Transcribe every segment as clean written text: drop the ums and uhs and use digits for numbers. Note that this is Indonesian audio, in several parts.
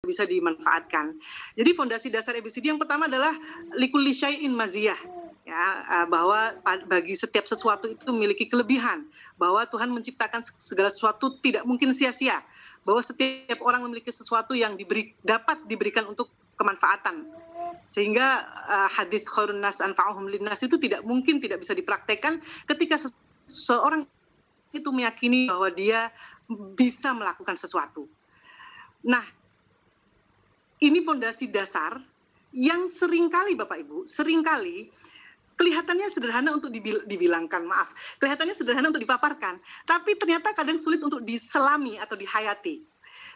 bisa dimanfaatkan. Jadi fondasi dasar ABCD yang pertama adalah likulli syai'in maziyah. Ya, bahwa bagi setiap sesuatu itu memiliki kelebihan, bahwa Tuhan menciptakan segala sesuatu tidak mungkin sia-sia, bahwa setiap orang memiliki sesuatu yang dapat diberikan untuk kemanfaatan, sehingga hadits khairun nas anfa'uhum linnas itu tidak mungkin tidak bisa dipraktekkan ketika seorang itu meyakini bahwa dia bisa melakukan sesuatu. Nah, ini fondasi dasar yang seringkali Bapak Ibu, kelihatannya sederhana untuk dibilangkan, kelihatannya sederhana untuk dipaparkan, tapi ternyata kadang sulit untuk diselami atau dihayati.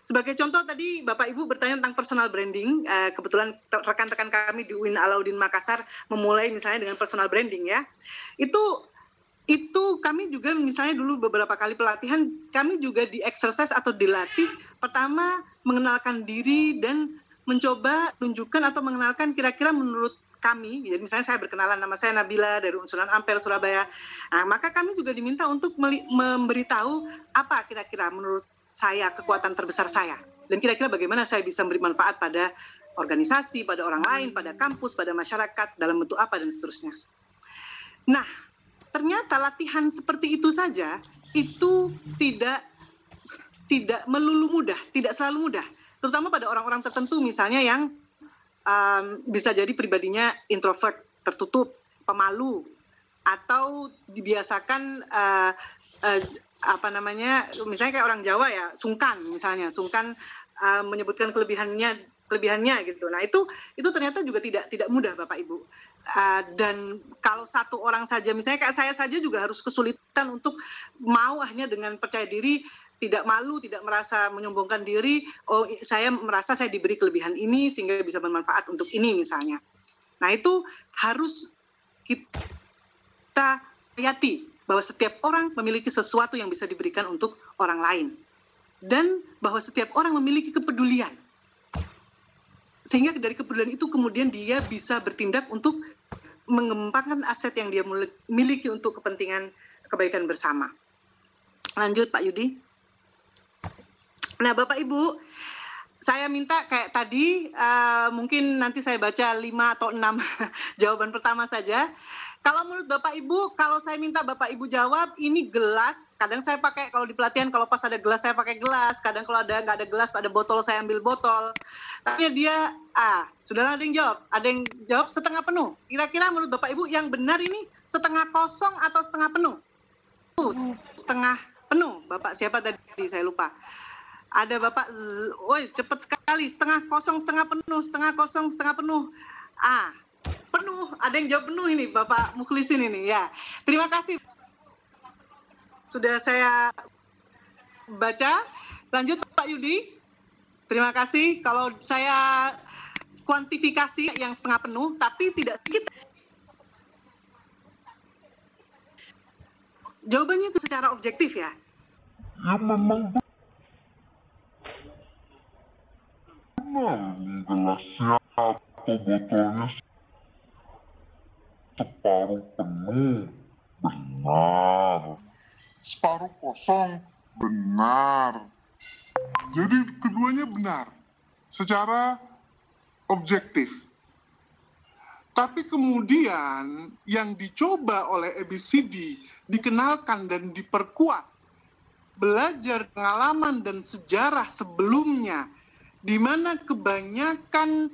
Sebagai contoh tadi Bapak Ibu bertanya tentang personal branding, kebetulan rekan-rekan kami di UIN Alauddin Makassar memulai misalnya dengan personal branding ya. Itu kami juga misalnya dulu beberapa kali pelatihan, kami juga di-exercise atau dilatih pertama mengenalkan diri dan mencoba tunjukkan atau mengenalkan kira-kira menurut kami, jadi misalnya saya berkenalan, nama saya Nabila dari Unsuran Ampel Surabaya. Nah, maka kami juga diminta untuk memberitahu apa kira-kira menurut saya kekuatan terbesar saya, dan kira-kira bagaimana saya bisa memberi manfaat pada organisasi, pada orang lain, pada kampus, pada masyarakat dalam bentuk apa dan seterusnya. Nah, ternyata latihan seperti itu saja itu tidak melulu mudah, tidak selalu mudah, terutama pada orang-orang tertentu misalnya yang bisa jadi pribadinya introvert, tertutup, pemalu, atau dibiasakan misalnya kayak orang Jawa ya, sungkan menyebutkan kelebihannya gitu. Nah itu ternyata juga tidak mudah Bapak Ibu. Dan kalau satu orang saja, misalnya kayak saya saja juga harus kesulitan untuk mau hanya dengan percaya diri, tidak malu, tidak merasa menyombongkan diri, saya merasa saya diberi kelebihan ini sehingga bisa bermanfaat untuk ini misalnya. Nah itu harus kita hayati bahwa setiap orang memiliki sesuatu yang bisa diberikan untuk orang lain. Dan bahwa setiap orang memiliki kepedulian. Sehingga dari kepedulian itu kemudian dia bisa bertindak untuk mengembangkan aset yang dia miliki untuk kepentingan kebaikan bersama. Lanjut Pak Yudi. Nah Bapak Ibu, saya minta kayak tadi, mungkin nanti saya baca 5 atau 6 jawaban pertama saja. Kalau menurut Bapak Ibu, kalau saya minta Bapak Ibu jawab, ini gelas, kadang saya pakai, kalau di pelatihan kalau pas ada gelas saya pakai gelas, kadang kalau nggak ada gelas, ada botol saya ambil botol. Tapi dia, sudah ada yang jawab setengah penuh. Kira-kira menurut Bapak Ibu yang benar ini setengah kosong atau setengah penuh? Setengah penuh, Bapak siapa tadi? Saya lupa. Ada Bapak, cepat sekali, setengah kosong, setengah penuh, setengah kosong, setengah penuh. Penuh, ada yang jawab penuh ini, Bapak Mukhlisin ini, ya. Terima kasih. Sudah saya baca. Lanjut Pak Yudi. Terima kasih. Kalau saya kuantifikasi yang setengah penuh, tapi tidak sedikit. Jawabannya itu secara objektif ya. Ya memang gelasnya atau botolnya separuh penuh, benar. Separuh kosong, benar. Jadi keduanya benar secara objektif. Tapi kemudian yang dicoba oleh ABCD dikenalkan dan diperkuat, belajar pengalaman dan sejarah sebelumnya, di mana kebanyakan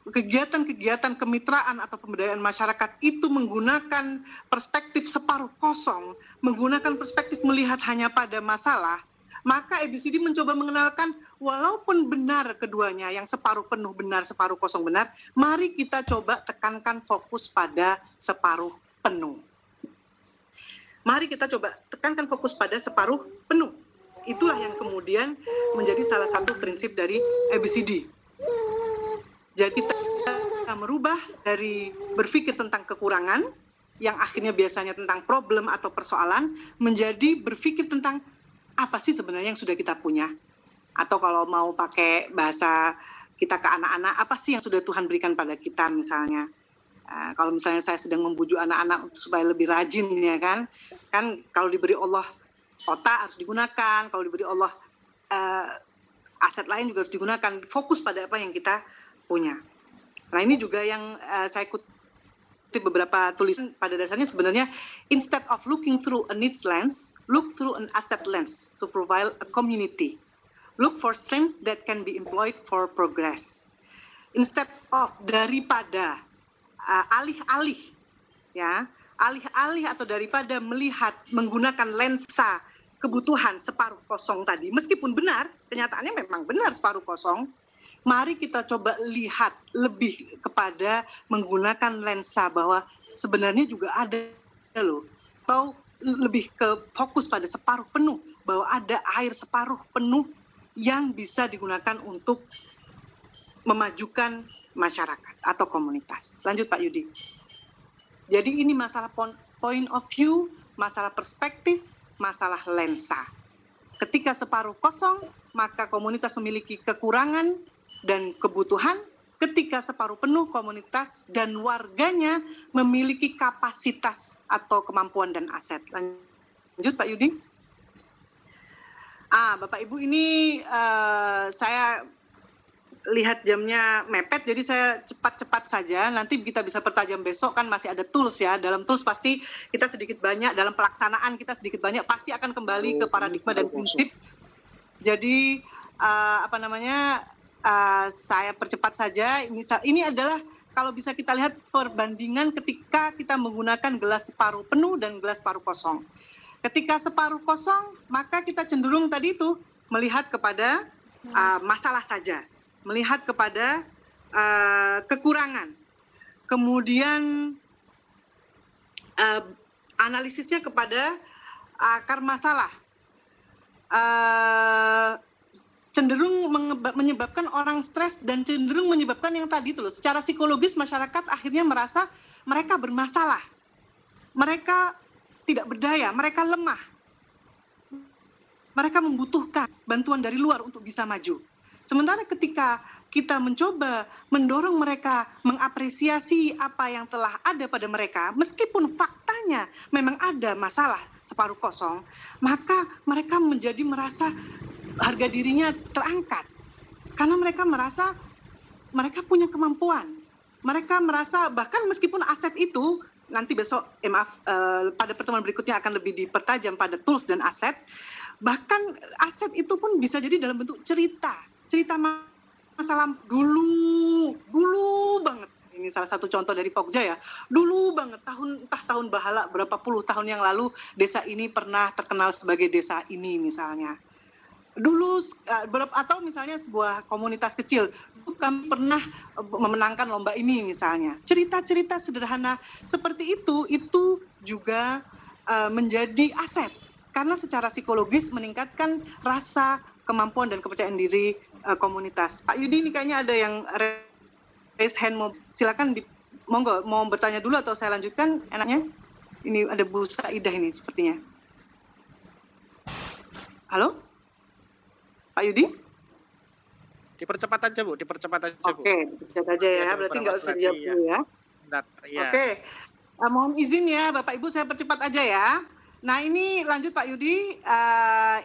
kegiatan-kegiatan kemitraan atau pemberdayaan masyarakat itu menggunakan perspektif separuh kosong, menggunakan perspektif melihat hanya pada masalah, maka ABCD mencoba mengenalkan walaupun benar keduanya, yang separuh penuh benar, separuh kosong benar, mari kita coba tekankan fokus pada separuh penuh. Mari kita coba tekankan fokus pada separuh penuh. Itulah yang kemudian menjadi salah satu prinsip dari ABCD. Jadi kita merubah dari berpikir tentang kekurangan, yang akhirnya biasanya tentang problem atau persoalan, menjadi berpikir tentang apa sih sebenarnya yang sudah kita punya. Atau kalau mau pakai bahasa kita ke anak-anak, apa sih yang sudah Tuhan berikan pada kita misalnya. Kalau misalnya saya sedang membujuk anak-anak supaya lebih rajin ya kan kalau diberi Allah otak harus digunakan, kalau diberi Allah aset lain juga harus digunakan, fokus pada apa yang kita punya. Nah ini juga yang saya kutip beberapa tulisan, pada dasarnya sebenarnya instead of looking through a needs lens, look through an asset lens to provide a community. Look for strengths that can be employed for progress. Instead of, daripada alih-alih atau daripada melihat menggunakan lensa kebutuhan separuh kosong tadi, meskipun benar, kenyataannya memang benar separuh kosong, mari kita coba lihat lebih kepada menggunakan lensa bahwa sebenarnya juga ada loh, atau lebih ke fokus pada separuh penuh, bahwa ada air separuh penuh yang bisa digunakan untuk memajukan masyarakat atau komunitas. Lanjut Pak Yudi. Jadi ini masalah point of view, masalah perspektif, masalah lensa. Ketika separuh kosong, maka komunitas memiliki kekurangan dan kebutuhan. Ketika separuh penuh, komunitas dan warganya memiliki kapasitas atau kemampuan dan aset. Lanjut Pak Yudi. Bapak Ibu, ini saya lihat jamnya mepet, jadi saya cepat-cepat saja. Nanti kita bisa pertajam besok, kan masih ada tools ya. Dalam tools pasti kita sedikit banyak, dalam pelaksanaan kita sedikit banyak, pasti akan kembali ke paradigma dan prinsip. Jadi saya percepat saja. Ini adalah kalau bisa kita lihat perbandingan ketika kita menggunakan gelas separuh penuh dan gelas separuh kosong. Ketika separuh kosong, maka kita cenderung tadi itu melihat kepada masalah saja, melihat kepada kekurangan, kemudian analisisnya kepada akar masalah, cenderung menyebabkan orang stres dan cenderung menyebabkan yang tadi itu loh, secara psikologis masyarakat akhirnya merasa mereka bermasalah, mereka tidak berdaya, mereka lemah. Mereka membutuhkan bantuan dari luar untuk bisa maju. Sementara ketika kita mencoba mendorong mereka mengapresiasi apa yang telah ada pada mereka, meskipun faktanya memang ada masalah separuh kosong, maka mereka menjadi merasa harga dirinya terangkat. Karena mereka merasa mereka punya kemampuan. Mereka merasa bahkan meskipun aset itu, nanti besok, pada pertemuan berikutnya akan lebih dipertajam pada tools dan aset. Bahkan aset itu pun bisa jadi dalam bentuk cerita masalah dulu banget. Ini salah satu contoh dari Pokja ya. Dulu banget, tahun bahala berapa puluh tahun yang lalu, desa ini pernah terkenal sebagai desa ini misalnya. Dulu atau misalnya sebuah komunitas kecil, kami pernah memenangkan lomba ini misalnya. Cerita-cerita sederhana seperti itu juga menjadi aset karena secara psikologis meningkatkan rasa kemampuan dan kepercayaan diri komunitas. Pak Yudi, ini kayaknya ada yang raise hand, silakan monggo mau bertanya dulu atau saya lanjutkan enaknya? Ini ada Bu Saidah ini sepertinya. Halo? Pak Yudi? Dipercepat aja Bu. Oke, dipercepat aja ya, berarti nggak usah dijawab dulu ya. Oke, mohon izin ya Bapak Ibu, saya percepat aja ya. Nah ini lanjut Pak Yudi,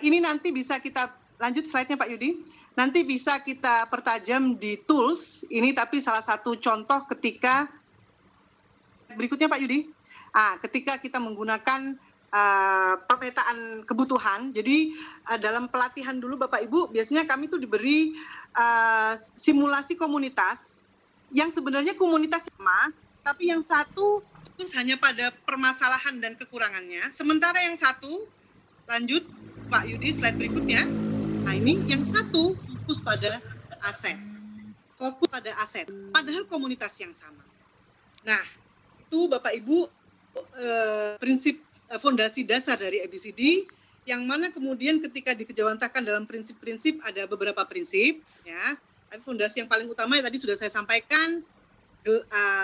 ini nanti bisa kita, lanjut slide-nya Pak Yudi, nanti bisa kita pertajam di tools, ini tapi salah satu contoh ketika, berikutnya Pak Yudi, ketika kita menggunakan pemetaan kebutuhan. Jadi dalam pelatihan dulu Bapak Ibu, biasanya kami tuh diberi simulasi komunitas yang sebenarnya komunitas sama, tapi yang satu fokus hanya pada permasalahan dan kekurangannya. Sementara yang satu, lanjut Pak Yudi, slide berikutnya. Nah ini yang satu fokus pada aset. Fokus pada aset, padahal komunitas yang sama. Nah, itu Bapak Ibu prinsip fondasi dasar dari ABCD, yang mana kemudian ketika dikejawantahkan dalam prinsip-prinsip ada beberapa prinsip, ya. Tapi fondasi yang paling utama yang tadi sudah saya sampaikan,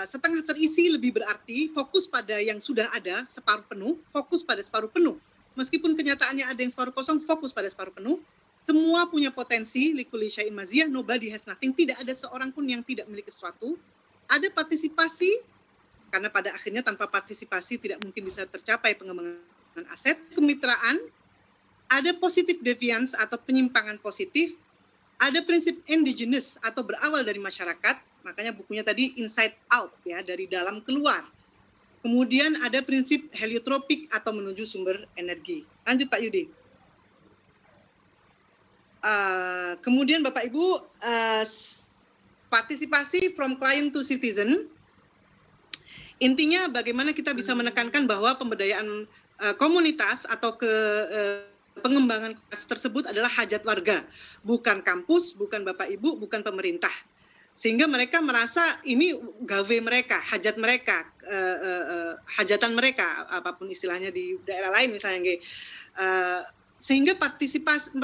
setengah terisi lebih berarti fokus pada yang sudah ada separuh penuh, fokus pada separuh penuh. Meskipun kenyataannya ada yang separuh kosong, fokus pada separuh penuh. Semua punya potensi, likulli syai'in maziyah, nobody has nothing, tidak ada seorang pun yang tidak memiliki sesuatu. Ada partisipasi, karena pada akhirnya tanpa partisipasi tidak mungkin bisa tercapai pengembangan aset. Kemitraan, ada positive deviance atau penyimpangan positif, Ada prinsip indigenous atau berawal dari masyarakat, makanya bukunya tadi inside out ya, dari dalam keluar. Kemudian ada prinsip heliotropik atau menuju sumber energi. Lanjut Pak Yudi. Kemudian Bapak Ibu, partisipasi from client to citizen. Intinya bagaimana kita bisa menekankan bahwa pemberdayaan komunitas atau pengembangan tersebut adalah hajat warga, bukan kampus, bukan Bapak Ibu, bukan pemerintah. Sehingga mereka merasa ini gawe mereka, hajat mereka, hajatan mereka, apapun istilahnya di daerah lain misalnya. Sehingga partisipasi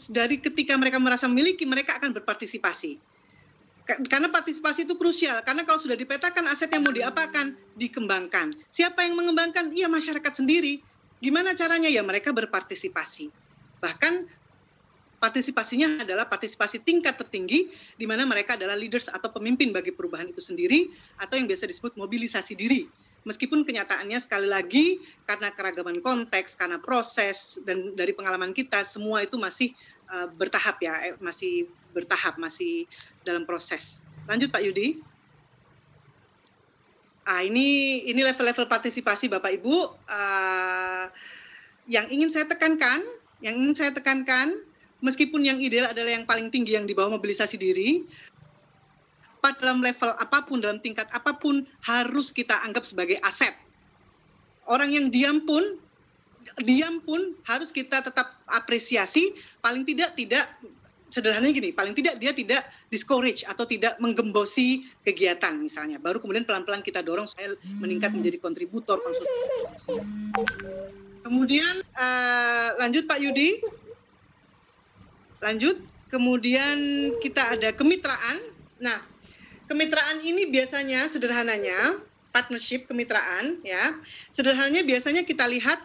dari ketika mereka merasa memiliki, mereka akan berpartisipasi. Karena partisipasi itu krusial, karena kalau sudah dipetakan aset yang mau diapakan, dikembangkan. Siapa yang mengembangkan? Iya, masyarakat sendiri. Gimana caranya? Ya mereka berpartisipasi. Bahkan partisipasinya adalah partisipasi tingkat tertinggi, di mana mereka adalah leaders atau pemimpin bagi perubahan itu sendiri, atau yang biasa disebut mobilisasi diri. Meskipun kenyataannya sekali lagi, karena keragaman konteks, karena proses, dan dari pengalaman kita, semua itu masih bertahap ya, masih bertahap, masih dalam proses. Lanjut Pak Yudi. Ini level-level partisipasi Bapak Ibu. Yang ingin saya tekankan, meskipun yang ideal adalah yang paling tinggi yang di bawah mobilisasi diri, dalam level apapun, dalam tingkat apapun harus kita anggap sebagai aset. Orang yang diam pun harus kita tetap apresiasi, paling tidak sederhananya gini, paling tidak dia tidak discourage atau tidak menggembosi kegiatan misalnya. Baru kemudian pelan-pelan kita dorong supaya meningkat menjadi kontributor, konsultan. Kemudian lanjut Pak Yudi. Lanjut. Kemudian kita ada kemitraan. Nah, kemitraan ini biasanya sederhananya partnership kemitraan ya. Sederhananya biasanya kita lihat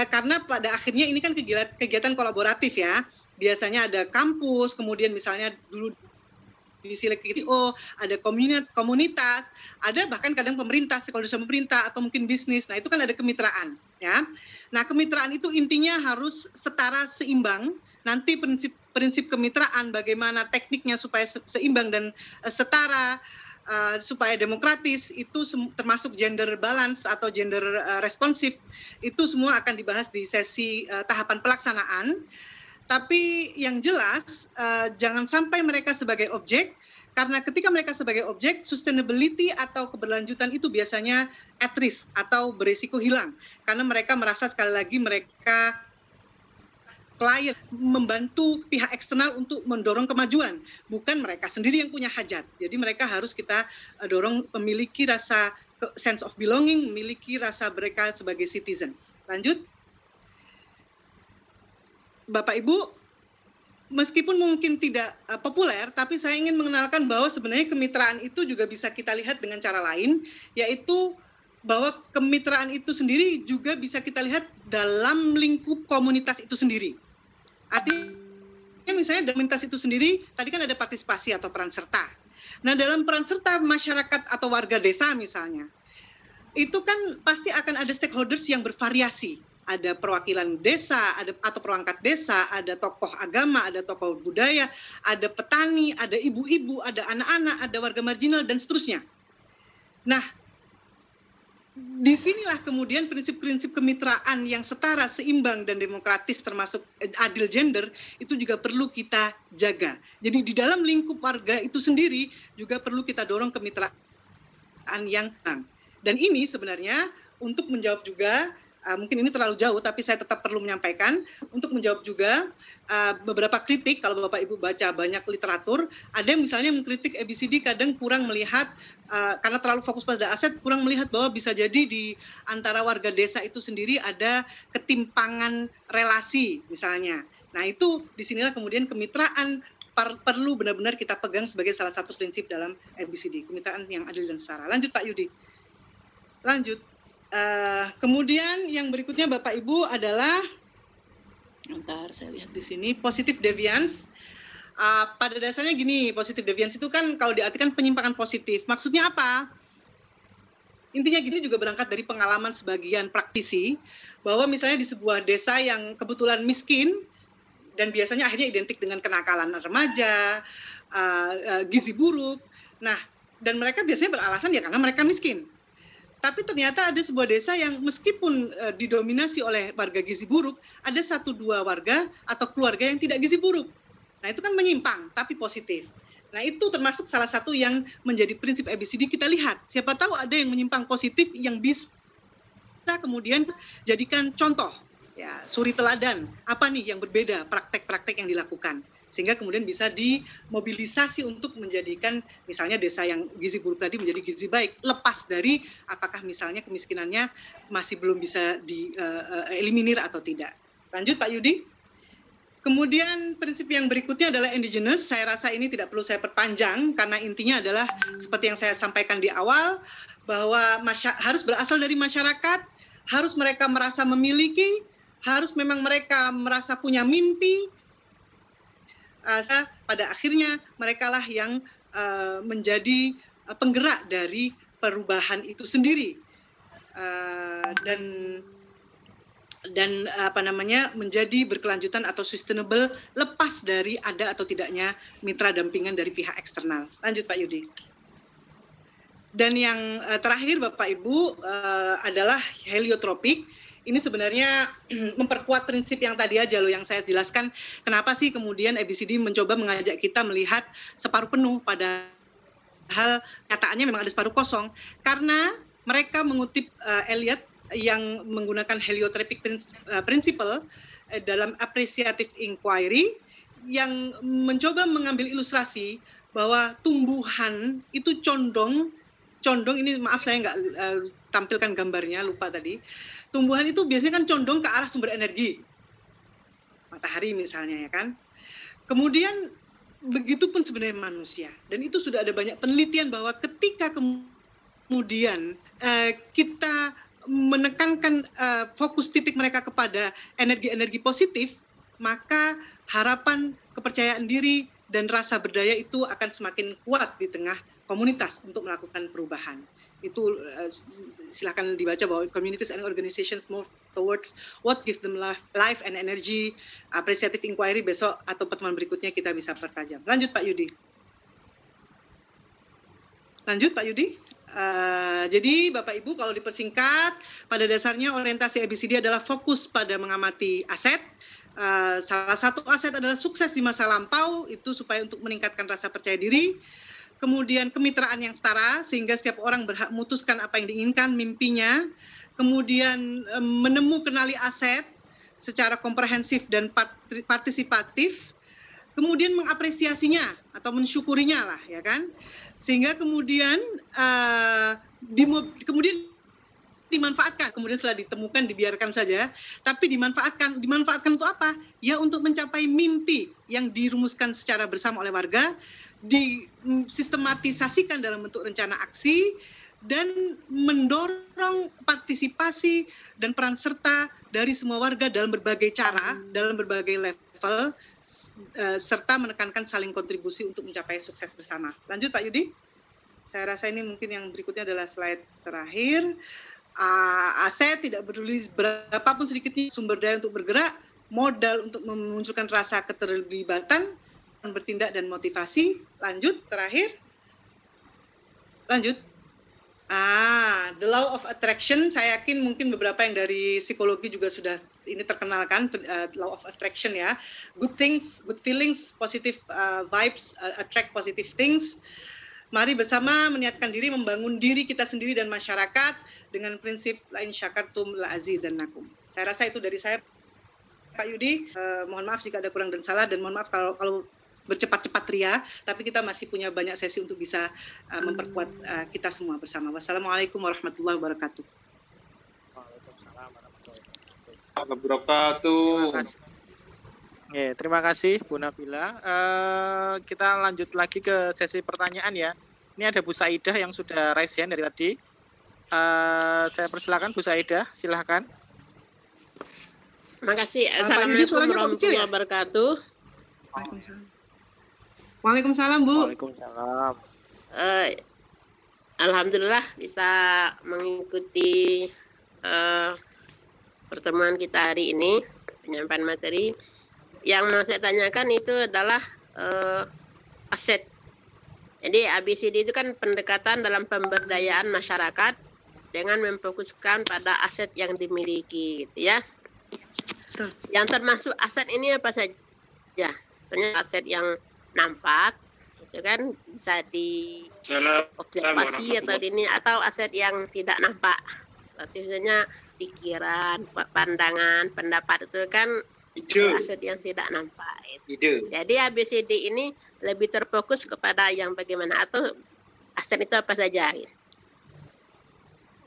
karena pada akhirnya ini kan kegiatan kolaboratif ya. Biasanya ada kampus, kemudian misalnya dulu di Silikito ada komunitas, ada bahkan kadang pemerintah, stakeholder pemerintah atau mungkin bisnis. Nah, itu kan ada kemitraan ya. Nah, kemitraan itu intinya harus setara, seimbang. Nanti prinsip kemitraan bagaimana tekniknya supaya seimbang dan setara, supaya demokratis, itu termasuk gender balance atau gender responsif, itu semua akan dibahas di sesi tahapan pelaksanaan. Tapi yang jelas jangan sampai mereka sebagai objek, karena ketika mereka sebagai objek, sustainability atau keberlanjutan itu biasanya at risk atau berisiko hilang. Karena mereka merasa sekali lagi mereka klien membantu pihak eksternal untuk mendorong kemajuan, bukan mereka sendiri yang punya hajat. Jadi mereka harus kita dorong memiliki rasa sense of belonging, memiliki rasa mereka sebagai citizen. Lanjut. Bapak Ibu, meskipun mungkin tidak populer, tapi saya ingin mengenalkan bahwa sebenarnya kemitraan itu juga bisa kita lihat dengan cara lain, yaitu bahwa kemitraan itu sendiri juga bisa kita lihat dalam lingkup komunitas itu sendiri. Artinya misalnya dalam komunitas itu sendiri, tadi kan ada partisipasi atau peran serta. Nah, dalam peran serta masyarakat atau warga desa misalnya, itu kan pasti akan ada stakeholders yang bervariasi. Ada perwakilan desa, atau perangkat desa, ada tokoh agama, ada tokoh budaya, ada petani, ada ibu-ibu, ada anak-anak, ada warga marginal, dan seterusnya. Nah, disinilah kemudian prinsip-prinsip kemitraan yang setara, seimbang, dan demokratis termasuk adil gender, itu juga perlu kita jaga. Jadi di dalam lingkup warga itu sendiri juga perlu kita dorong kemitraan yang tenang. Dan ini sebenarnya untuk menjawab juga, mungkin ini terlalu jauh, tapi saya tetap perlu menyampaikan, untuk menjawab juga beberapa kritik. Kalau Bapak Ibu baca banyak literatur, ada yang misalnya mengkritik ABCD kadang kurang melihat, karena terlalu fokus pada aset, kurang melihat bahwa bisa jadi di antara warga desa itu sendiri ada ketimpangan relasi misalnya. Nah, itu disinilah kemudian kemitraan perlu benar-benar kita pegang sebagai salah satu prinsip dalam ABCD, kemitraan yang adil dan setara. Lanjut Pak Yudi. Lanjut. Kemudian yang berikutnya Bapak Ibu adalah, bentar saya lihat di sini, positive deviance. Pada dasarnya gini, positive deviance itu kan kalau diartikan penyimpangan positif. Maksudnya apa? Intinya gini, juga berangkat dari pengalaman sebagian praktisi, bahwa misalnya di sebuah desa yang kebetulan miskin, dan biasanya akhirnya identik dengan kenakalan remaja, gizi buruk. Nah, dan mereka biasanya beralasan ya karena mereka miskin. Tapi ternyata ada sebuah desa yang meskipun didominasi oleh warga gizi buruk, ada 1-2 warga atau keluarga yang tidak gizi buruk. Nah, itu kan menyimpang, tapi positif. Nah, itu termasuk salah satu yang menjadi prinsip ABCD kita lihat. Siapa tahu ada yang menyimpang positif yang bisa kemudian jadikan contoh, ya, suri teladan. Apa nih yang berbeda praktek-praktek yang dilakukan? Sehingga kemudian bisa dimobilisasi untuk menjadikan misalnya desa yang gizi buruk tadi menjadi gizi baik, lepas dari apakah misalnya kemiskinannya masih belum bisa dieliminir atau tidak. Lanjut Pak Yudi. Kemudian prinsip yang berikutnya adalah indigenous. Saya rasa ini tidak perlu saya perpanjang karena intinya adalah seperti yang saya sampaikan di awal, bahwa harus berasal dari masyarakat, harus mereka merasa memiliki, harus memang mereka merasa punya mimpi. Pada akhirnya merekalah yang menjadi penggerak dari perubahan itu sendiri, dan menjadi berkelanjutan atau sustainable lepas dari ada atau tidaknya mitra dampingan dari pihak eksternal. Lanjut Pak Yudi. Dan yang terakhir Bapak Ibu adalah heliotropik. Ini sebenarnya memperkuat prinsip yang tadi aja loh yang saya jelaskan. Kenapa sih kemudian ABCD mencoba mengajak kita melihat separuh penuh padahal nyataannya memang ada separuh kosong. Karena mereka mengutip Eliot yang menggunakan heliotropic principle dalam appreciative inquiry yang mencoba mengambil ilustrasi bahwa tumbuhan itu condong ini, maaf saya nggak tampilkan gambarnya, lupa tadi. Tumbuhan itu biasanya kan condong ke arah sumber energi, matahari misalnya ya kan. Kemudian begitupun sebenarnya manusia, dan itu sudah ada banyak penelitian bahwa ketika kemudian kita menekankan fokus titik mereka kepada energi-energi positif, maka harapan, kepercayaan diri, dan rasa berdaya itu akan semakin kuat di tengah komunitas untuk melakukan perubahan. Itu silakan dibaca bahwa communities and organizations move towards what gives them life and energy. Appreciative inquiry besok atau pertemuan berikutnya kita bisa pertajam. Lanjut Pak Yudi. Jadi Bapak Ibu kalau dipersingkat, pada dasarnya orientasi ABCD adalah fokus pada mengamati aset. Salah satu aset adalah sukses di masa lampau, itu supaya untuk meningkatkan rasa percaya diri. Kemudian kemitraan yang setara, sehingga setiap orang berhak memutuskan apa yang diinginkan, mimpinya. Kemudian kenali aset secara komprehensif dan partisipatif. Kemudian mengapresiasinya atau mensyukurinya lah, ya kan? Sehingga kemudian dimanfaatkan. Kemudian setelah ditemukan dibiarkan saja, tapi dimanfaatkan untuk apa? Ya untuk mencapai mimpi yang dirumuskan secara bersama oleh warga, disistematisasikan dalam bentuk rencana aksi, dan mendorong partisipasi dan peran serta dari semua warga dalam berbagai cara, dalam berbagai level, serta menekankan saling kontribusi untuk mencapai sukses bersama. Lanjut Pak Yudi. Saya rasa ini mungkin yang berikutnya adalah slide terakhir. Aset tidak peduli berapapun sedikitnya sumber daya untuk bergerak, modal untuk memunculkan rasa keterlibatan, bertindak dan motivasi. Lanjut, terakhir. Lanjut. The law of attraction, saya yakin mungkin beberapa yang dari psikologi juga sudah ini terkenal kan, law of attraction ya. Good things, good feelings, positive vibes, attract positive things. Mari bersama meniatkan diri membangun diri kita sendiri dan masyarakat dengan prinsip lain syakartum la azidannakum. Saya rasa itu dari saya Pak Yudi. Mohon maaf jika ada kurang dan salah, dan mohon maaf kalau bercepat-cepat ria, tapi kita masih punya banyak sesi untuk bisa memperkuat kita semua bersama. Wassalamualaikum warahmatullahi wabarakatuh. Waalaikumsalam warahmatullahi wabarakatuh. Terima kasih Bu Nabila. Kita lanjut lagi ke sesi pertanyaan ya. Ini ada Bu Saidah yang sudah raise hand dari tadi. Saya persilakan Bu Saidah, silakan. Terima kasih. Assalamualaikum warahmatullahi wabarakatuh. Waalaikumsalam Bu. Waalaikumsalam. Alhamdulillah bisa mengikuti pertemuan kita hari ini, penyampaian materi. yang mau saya tanyakan itu adalah aset. Jadi ABCD itu kan pendekatan dalam pemberdayaan masyarakat dengan memfokuskan pada aset yang dimiliki, gitu ya. Yang termasuk aset ini apa saja? Soalnya aset yang nampak, itu kan bisa diobservasi atau ini, atau aset yang tidak nampak. Berarti misalnya pikiran, pandangan, pendapat itu kan aset yang tidak nampak. Jadi ABCD ini lebih terfokus kepada yang bagaimana, atau aset itu apa saja.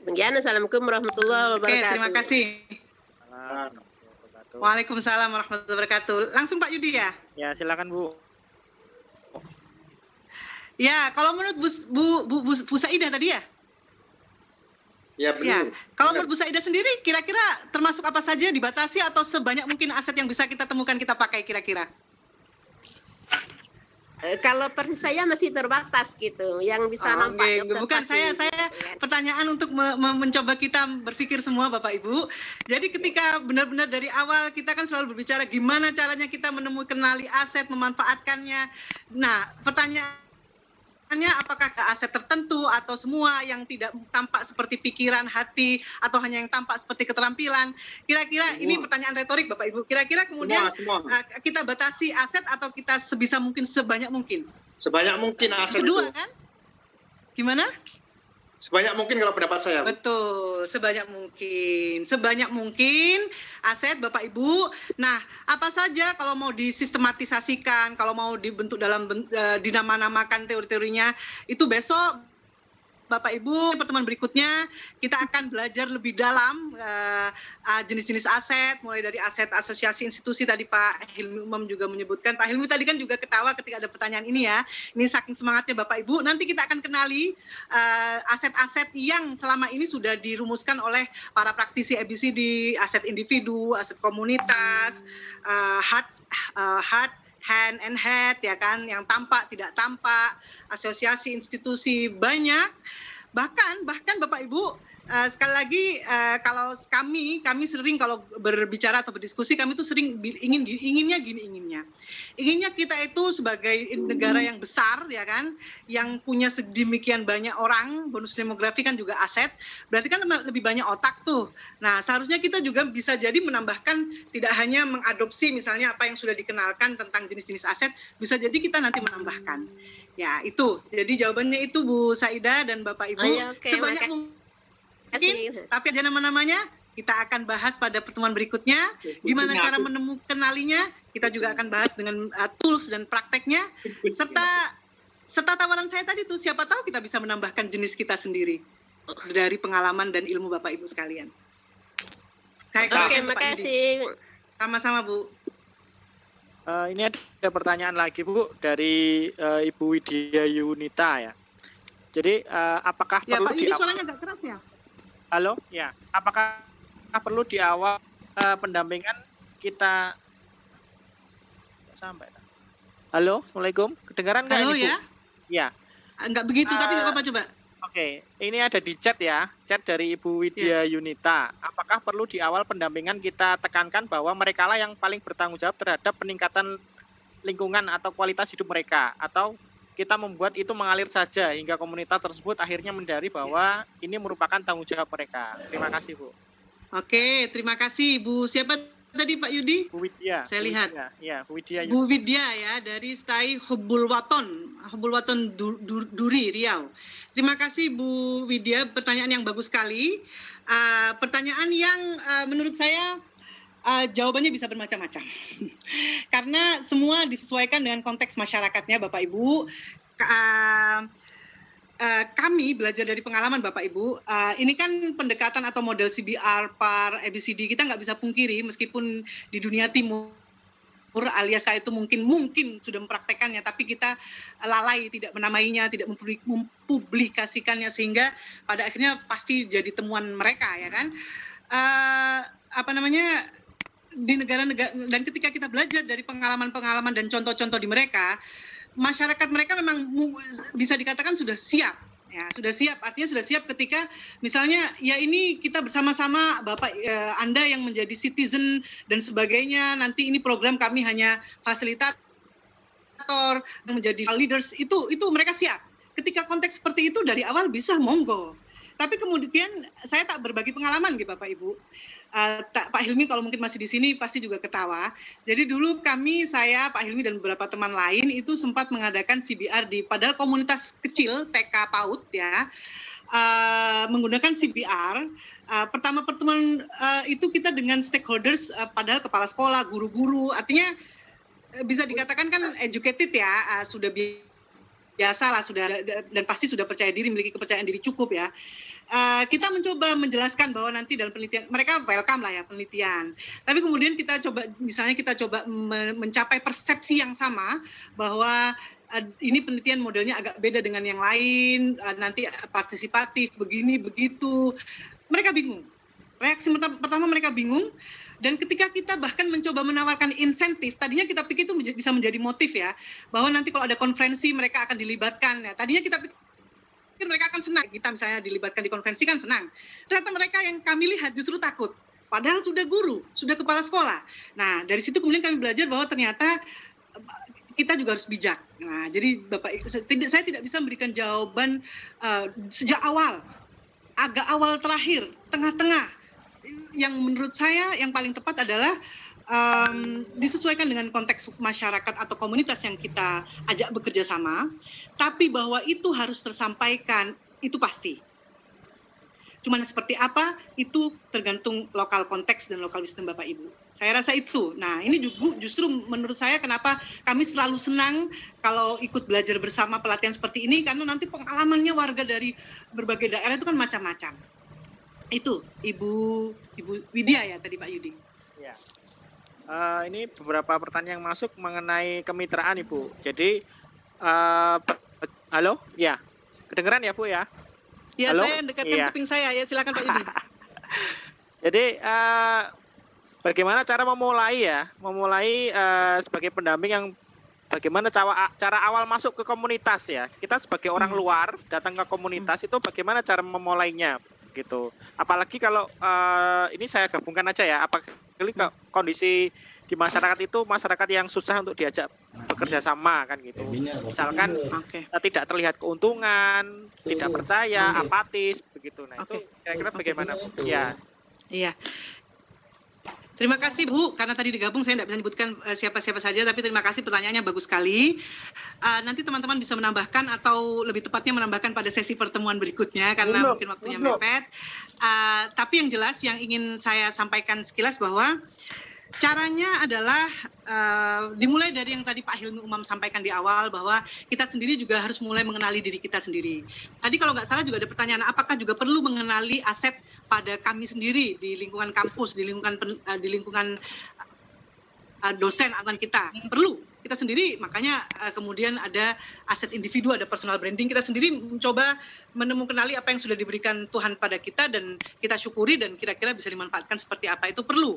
Demikian, assalamualaikum warahmatullahi wabarakatuh. Oke, terima kasih. Waalaikumsalam warahmatullahi wabarakatuh. Langsung Pak Yudi ya? Ya, silakan Bu. Ya, kalau menurut Bu Saidah tadi ya? Ya, benar. Ya. Kalau menurut Bu Saidah sendiri, kira-kira termasuk apa saja dibatasi atau sebanyak mungkin aset yang bisa kita temukan kita pakai kira-kira? Kalau persis saya masih terbatas gitu, yang bisa nampak. Bukan saya pertanyaan untuk mencoba kita berpikir semua Bapak Ibu. Jadi ketika benar-benar dari awal kita kan selalu berbicara gimana caranya kita menemukan kenali aset, memanfaatkannya. Nah, pertanyaannya apakah ke aset tertentu atau semua yang tidak tampak seperti pikiran, hati, atau hanya yang tampak seperti keterampilan? Kira-kira ini pertanyaan retorik Bapak Ibu. Kira-kira kemudian semua. Kita batasi aset atau kita sebisa mungkin sebanyak mungkin? Sebanyak mungkin aset kedua, itu. Kan? Gimana? Sebanyak mungkin kalau pendapat saya. Betul, sebanyak mungkin. Sebanyak mungkin aset Bapak Ibu. Nah, apa saja kalau mau disistematisasikan, kalau mau dibentuk dalam dinama-namakan teori-teorinya, itu besok Bapak Ibu, pertemuan berikutnya kita akan belajar lebih dalam jenis-jenis aset, mulai dari aset asosiasi institusi tadi Pak Hilmi Umam juga menyebutkan. Pak Hilmi tadi kan juga ketawa ketika ada pertanyaan ini ya. Ini saking semangatnya Bapak Ibu. Nanti kita akan kenali aset-aset yang selama ini sudah dirumuskan oleh para praktisi ABCD, aset individu, aset komunitas, hand and head, ya kan, yang tampak tidak tampak, asosiasi institusi banyak, bahkan Bapak Ibu, sekali lagi kalau kami sering kalau berbicara atau berdiskusi, kami tuh sering inginnya kita itu sebagai negara yang besar, ya kan, yang punya sedemikian banyak orang, bonus demografi kan juga aset, berarti kan lebih banyak otak tuh. Nah, seharusnya kita juga bisa jadi menambahkan, tidak hanya mengadopsi misalnya apa yang sudah dikenalkan tentang jenis-jenis aset, bisa jadi kita nanti menambahkan. Ya, itu. Jadi jawabannya itu Bu Saidah dan Bapak Ibu, sebanyak mungkin, tapi aja nama-namanya kita akan bahas pada pertemuan berikutnya. Gimana cara menemukan kenalinya, kita juga akan bahas dengan tools dan prakteknya, serta tawaran saya tadi tuh, siapa tahu kita bisa menambahkan jenis kita sendiri dari pengalaman dan ilmu Bapak Ibu sekalian. Oke, makasih. Sama-sama Bu. Ini ada pertanyaan lagi Bu dari Ibu Widya Yunita ya. Jadi apakah ya, perlu Pak Yudi suaranya agak keras ya? Halo, ya. Apakah perlu di awal pendampingan kita sampai? Halo, Assalamualaikum. Kedengaran nggak? Halo Ibu? ya? Ya. Enggak begitu, tapi nggak apa-apa coba. Oke, ini ada di chat ya, chat dari Ibu Widya Yunita. Apakah perlu di awal pendampingan kita tekankan bahwa mereka lah yang paling bertanggung jawab terhadap peningkatan lingkungan atau kualitas hidup mereka, atau kita membuat itu mengalir saja hingga komunitas tersebut akhirnya menyadari bahwa ini merupakan tanggung jawab mereka. Terima kasih Bu. Oke, terima kasih Bu. Siapa tadi Pak Yudi? Bu Widya. Saya lihat. Ya, Bu Widya. Bu Widya ya, dari Stai Hubbul Waton Duri, Riau. Terima kasih Bu Widya, pertanyaan yang bagus sekali. Pertanyaan yang menurut saya jawabannya bisa bermacam-macam. Karena semua disesuaikan dengan konteks masyarakatnya Bapak Ibu. Kami belajar dari pengalaman Bapak Ibu, ini kan pendekatan atau model CBR, PAR, ABCD, kita nggak bisa pungkiri meskipun di dunia timur alias saya itu mungkin sudah mempraktekannya, tapi kita lalai, tidak menamainya, tidak mempublikasikannya, sehingga pada akhirnya pasti jadi temuan mereka, ya kan. Di negara-negara, dan ketika kita belajar dari pengalaman-pengalaman dan contoh-contoh di mereka, masyarakat mereka memang bisa dikatakan sudah siap, Ya, sudah siap. Artinya sudah siap ketika misalnya ya ini kita bersama-sama Bapak Anda yang menjadi citizen dan sebagainya. Nanti ini program kami hanya fasilitator, menjadi leaders itu mereka siap. Ketika konteks seperti itu dari awal bisa monggo. Tapi kemudian saya tak berbagi pengalaman gitu Bapak Ibu. Pak Hilmi kalau mungkin masih di sini pasti juga ketawa. Jadi dulu saya, Pak Hilmi dan beberapa teman lain itu sempat mengadakan CBR padahal komunitas kecil TK PAUD ya, menggunakan CBR. Pertama pertemuan itu kita dengan stakeholders, padahal kepala sekolah, guru-guru, artinya bisa dikatakan kan educated ya, sudah biasa lah sudah dan pasti sudah percaya diri, memiliki kepercayaan diri cukup ya. Kita mencoba menjelaskan bahwa nanti dalam penelitian mereka welcome lah ya penelitian. Tapi kemudian kita coba mencapai persepsi yang sama bahwa ini penelitian modelnya agak beda dengan yang lain, nanti partisipatif begini begitu. Mereka bingung. Reaksi pertama mereka bingung. Dan ketika kita bahkan mencoba menawarkan insentif, tadinya kita pikir itu bisa menjadi motif ya, bahwa nanti kalau ada konferensi mereka akan dilibatkan. Ya, tadinya kita pikir mereka akan senang, kita misalnya dilibatkan di konferensi kan senang. Ternyata mereka yang kami lihat justru takut. Padahal sudah guru, sudah kepala sekolah. Nah, dari situ kemudian kami belajar bahwa ternyata kita juga harus bijak. Nah, jadi Bapak, saya tidak bisa memberikan jawaban sejak awal, agak awal terakhir, tengah-tengah. Yang menurut saya yang paling tepat adalah disesuaikan dengan konteks masyarakat atau komunitas yang kita ajak bekerja sama, tapi bahwa itu harus tersampaikan, itu pasti. Cuman seperti apa, itu tergantung lokal konteks dan lokal wisdom Bapak Ibu. Saya rasa itu. Nah, ini juga justru menurut saya kenapa kami selalu senang kalau ikut belajar bersama pelatihan seperti ini, karena nanti pengalamannya warga dari berbagai daerah itu kan macam-macam. Itu Ibu Widya ya tadi Pak Yudi. Ya. Ini beberapa pertanyaan yang masuk mengenai kemitraan Ibu. Jadi halo, ya kedengeran ya Bu ya? Ya, halo? Saya dekatkan kuping saya ya, silakan Pak Yudi. Jadi bagaimana cara memulai sebagai pendamping yang bagaimana cara awal masuk ke komunitas ya? Kita sebagai orang luar datang ke komunitas itu bagaimana cara memulainya? Gitu. Apalagi kalau ini saya gabungkan aja ya, apalagi kondisi di masyarakat itu masyarakat yang susah untuk diajak bekerja sama kan gitu. Misalkan tidak terlihat keuntungan, tidak percaya, apatis begitu. Nah, itu kira-kira bagaimana Bu? Ya. Iya. Terima kasih Bu, karena tadi digabung saya tidak bisa menyebutkan siapa-siapa saja, tapi terima kasih pertanyaannya bagus sekali. Nanti teman-teman bisa menambahkan atau lebih tepatnya menambahkan pada sesi pertemuan berikutnya karena mungkin waktunya mepet. Tapi yang jelas yang ingin saya sampaikan sekilas bahwa caranya adalah dimulai dari yang tadi Pak Hilmi Umam sampaikan di awal bahwa kita sendiri juga harus mulai mengenali diri kita sendiri. Tadi kalau nggak salah juga ada pertanyaan apakah juga perlu mengenali aset pada kami sendiri di lingkungan kampus, di lingkungan dosen angkatan kita. Perlu kita sendiri, makanya kemudian ada aset individu, ada personal branding. Kita sendiri mencoba menemukan apa yang sudah diberikan Tuhan pada kita dan kita syukuri dan kira-kira bisa dimanfaatkan seperti apa, itu perlu.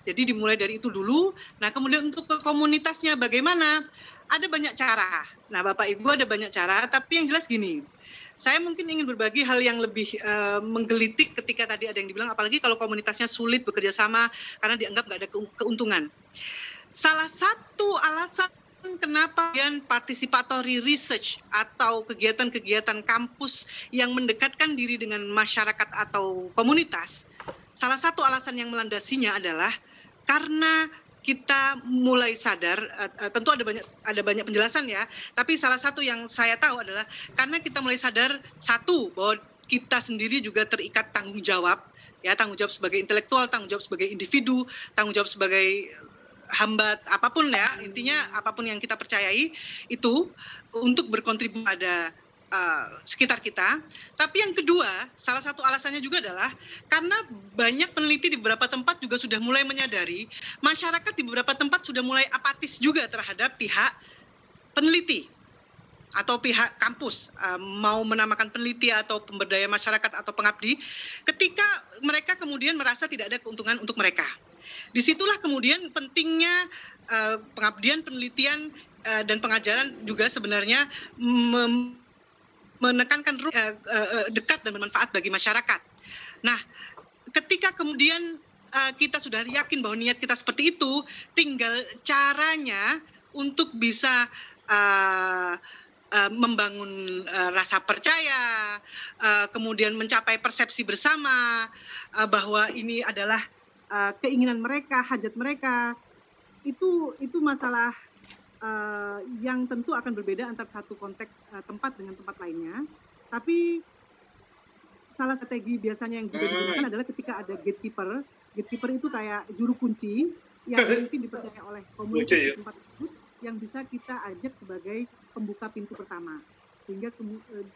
Jadi dimulai dari itu dulu. Nah kemudian untuk ke komunitasnya bagaimana? Ada banyak cara. Nah Bapak Ibu ada banyak cara, tapi yang jelas gini. Saya mungkin ingin berbagi hal yang lebih menggelitik ketika tadi ada yang dibilang, apalagi kalau komunitasnya sulit bekerja sama karena dianggap nggak ada keuntungan. Salah satu alasan kenapa participatory research atau kegiatan-kegiatan kampus yang mendekatkan diri dengan masyarakat atau komunitas, salah satu alasan yang melandasinya adalah karena kita mulai sadar, tentu ada banyak penjelasan ya, tapi salah satu yang saya tahu adalah karena kita mulai sadar, satu, bahwa kita sendiri juga terikat tanggung jawab sebagai intelektual, tanggung jawab sebagai individu, tanggung jawab sebagai hamba apapun ya, intinya apapun yang kita percayai itu untuk berkontribusi pada sekitar kita. Tapi yang kedua, salah satu alasannya juga adalah karena banyak peneliti di beberapa tempat juga sudah mulai menyadari masyarakat di beberapa tempat sudah mulai apatis juga terhadap pihak peneliti atau pihak kampus, mau menamakan peneliti atau pemberdaya masyarakat atau pengabdi, ketika mereka kemudian merasa tidak ada keuntungan untuk mereka. Disitulah kemudian pentingnya pengabdian, penelitian, dan pengajaran juga sebenarnya menekankan dekat dan bermanfaat bagi masyarakat. Nah, ketika kemudian kita sudah yakin bahwa niat kita seperti itu, tinggal caranya untuk bisa membangun rasa percaya, kemudian mencapai persepsi bersama bahwa ini adalah keinginan mereka, hajat mereka. Itu masalah yang tentu akan berbeda antara satu konteks tempat dengan tempat lainnya. Tapi salah strategi biasanya yang juga digunakan adalah ketika ada gatekeeper. Gatekeeper itu kayak juru kunci yang mungkin dipercaya oleh komunitas tempat tersebut, yang bisa kita ajak sebagai pembuka pintu pertama. Sehingga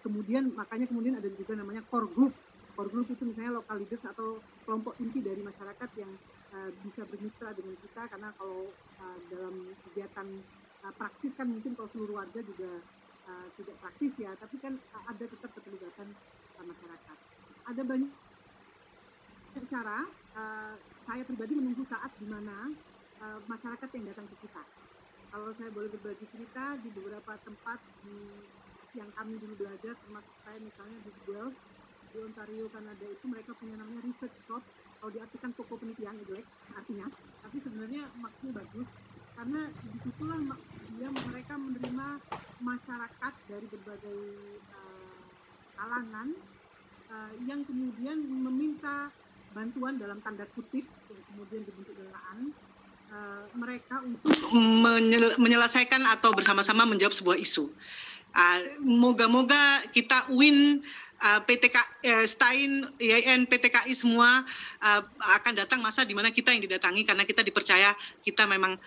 kemudian ada juga namanya core group. Core group itu misalnya local leaders atau kelompok inti dari masyarakat yang bisa bermitra dengan kita, karena kalau dalam kegiatan praktis kan mungkin kalau seluruh warga juga tidak praktis ya, tapi kan ada tetap keterlibatan masyarakat. Ada banyak cara, saya pribadi menunggu saat di mana masyarakat yang datang ke kita. Kalau saya boleh berbagi cerita, di beberapa tempat yang kami dulu belajar, termasuk saya misalnya di Guelph, di Ontario, Kanada, itu mereka punya namanya research shop. Kalau diartikan toko penelitian, jelek artinya, tapi sebenarnya maksudnya bagus, karena disitulah mereka menerima masyarakat dari berbagai kalangan yang kemudian meminta bantuan dalam tanda kutip, yang kemudian dibentuk delaan mereka untuk menyelesaikan atau bersama-sama menjawab sebuah isu. Moga-moga kita win, Stein, IAIN, PTKI semua akan datang masa di mana kita yang didatangi, karena kita dipercaya kita memang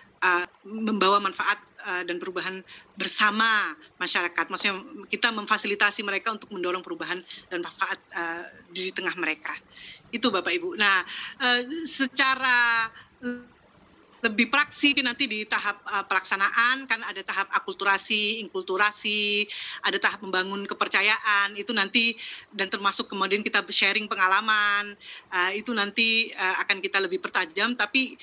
membawa manfaat dan perubahan bersama masyarakat. Maksudnya kita memfasilitasi mereka untuk mendorong perubahan dan manfaat di tengah mereka. Itu Bapak Ibu. Nah, secara lebih praksi nanti di tahap pelaksanaan, kan ada tahap akulturasi, inkulturasi, ada tahap membangun kepercayaan, itu nanti, dan termasuk kemudian kita sharing pengalaman, itu nanti akan kita lebih pertajam. Tapi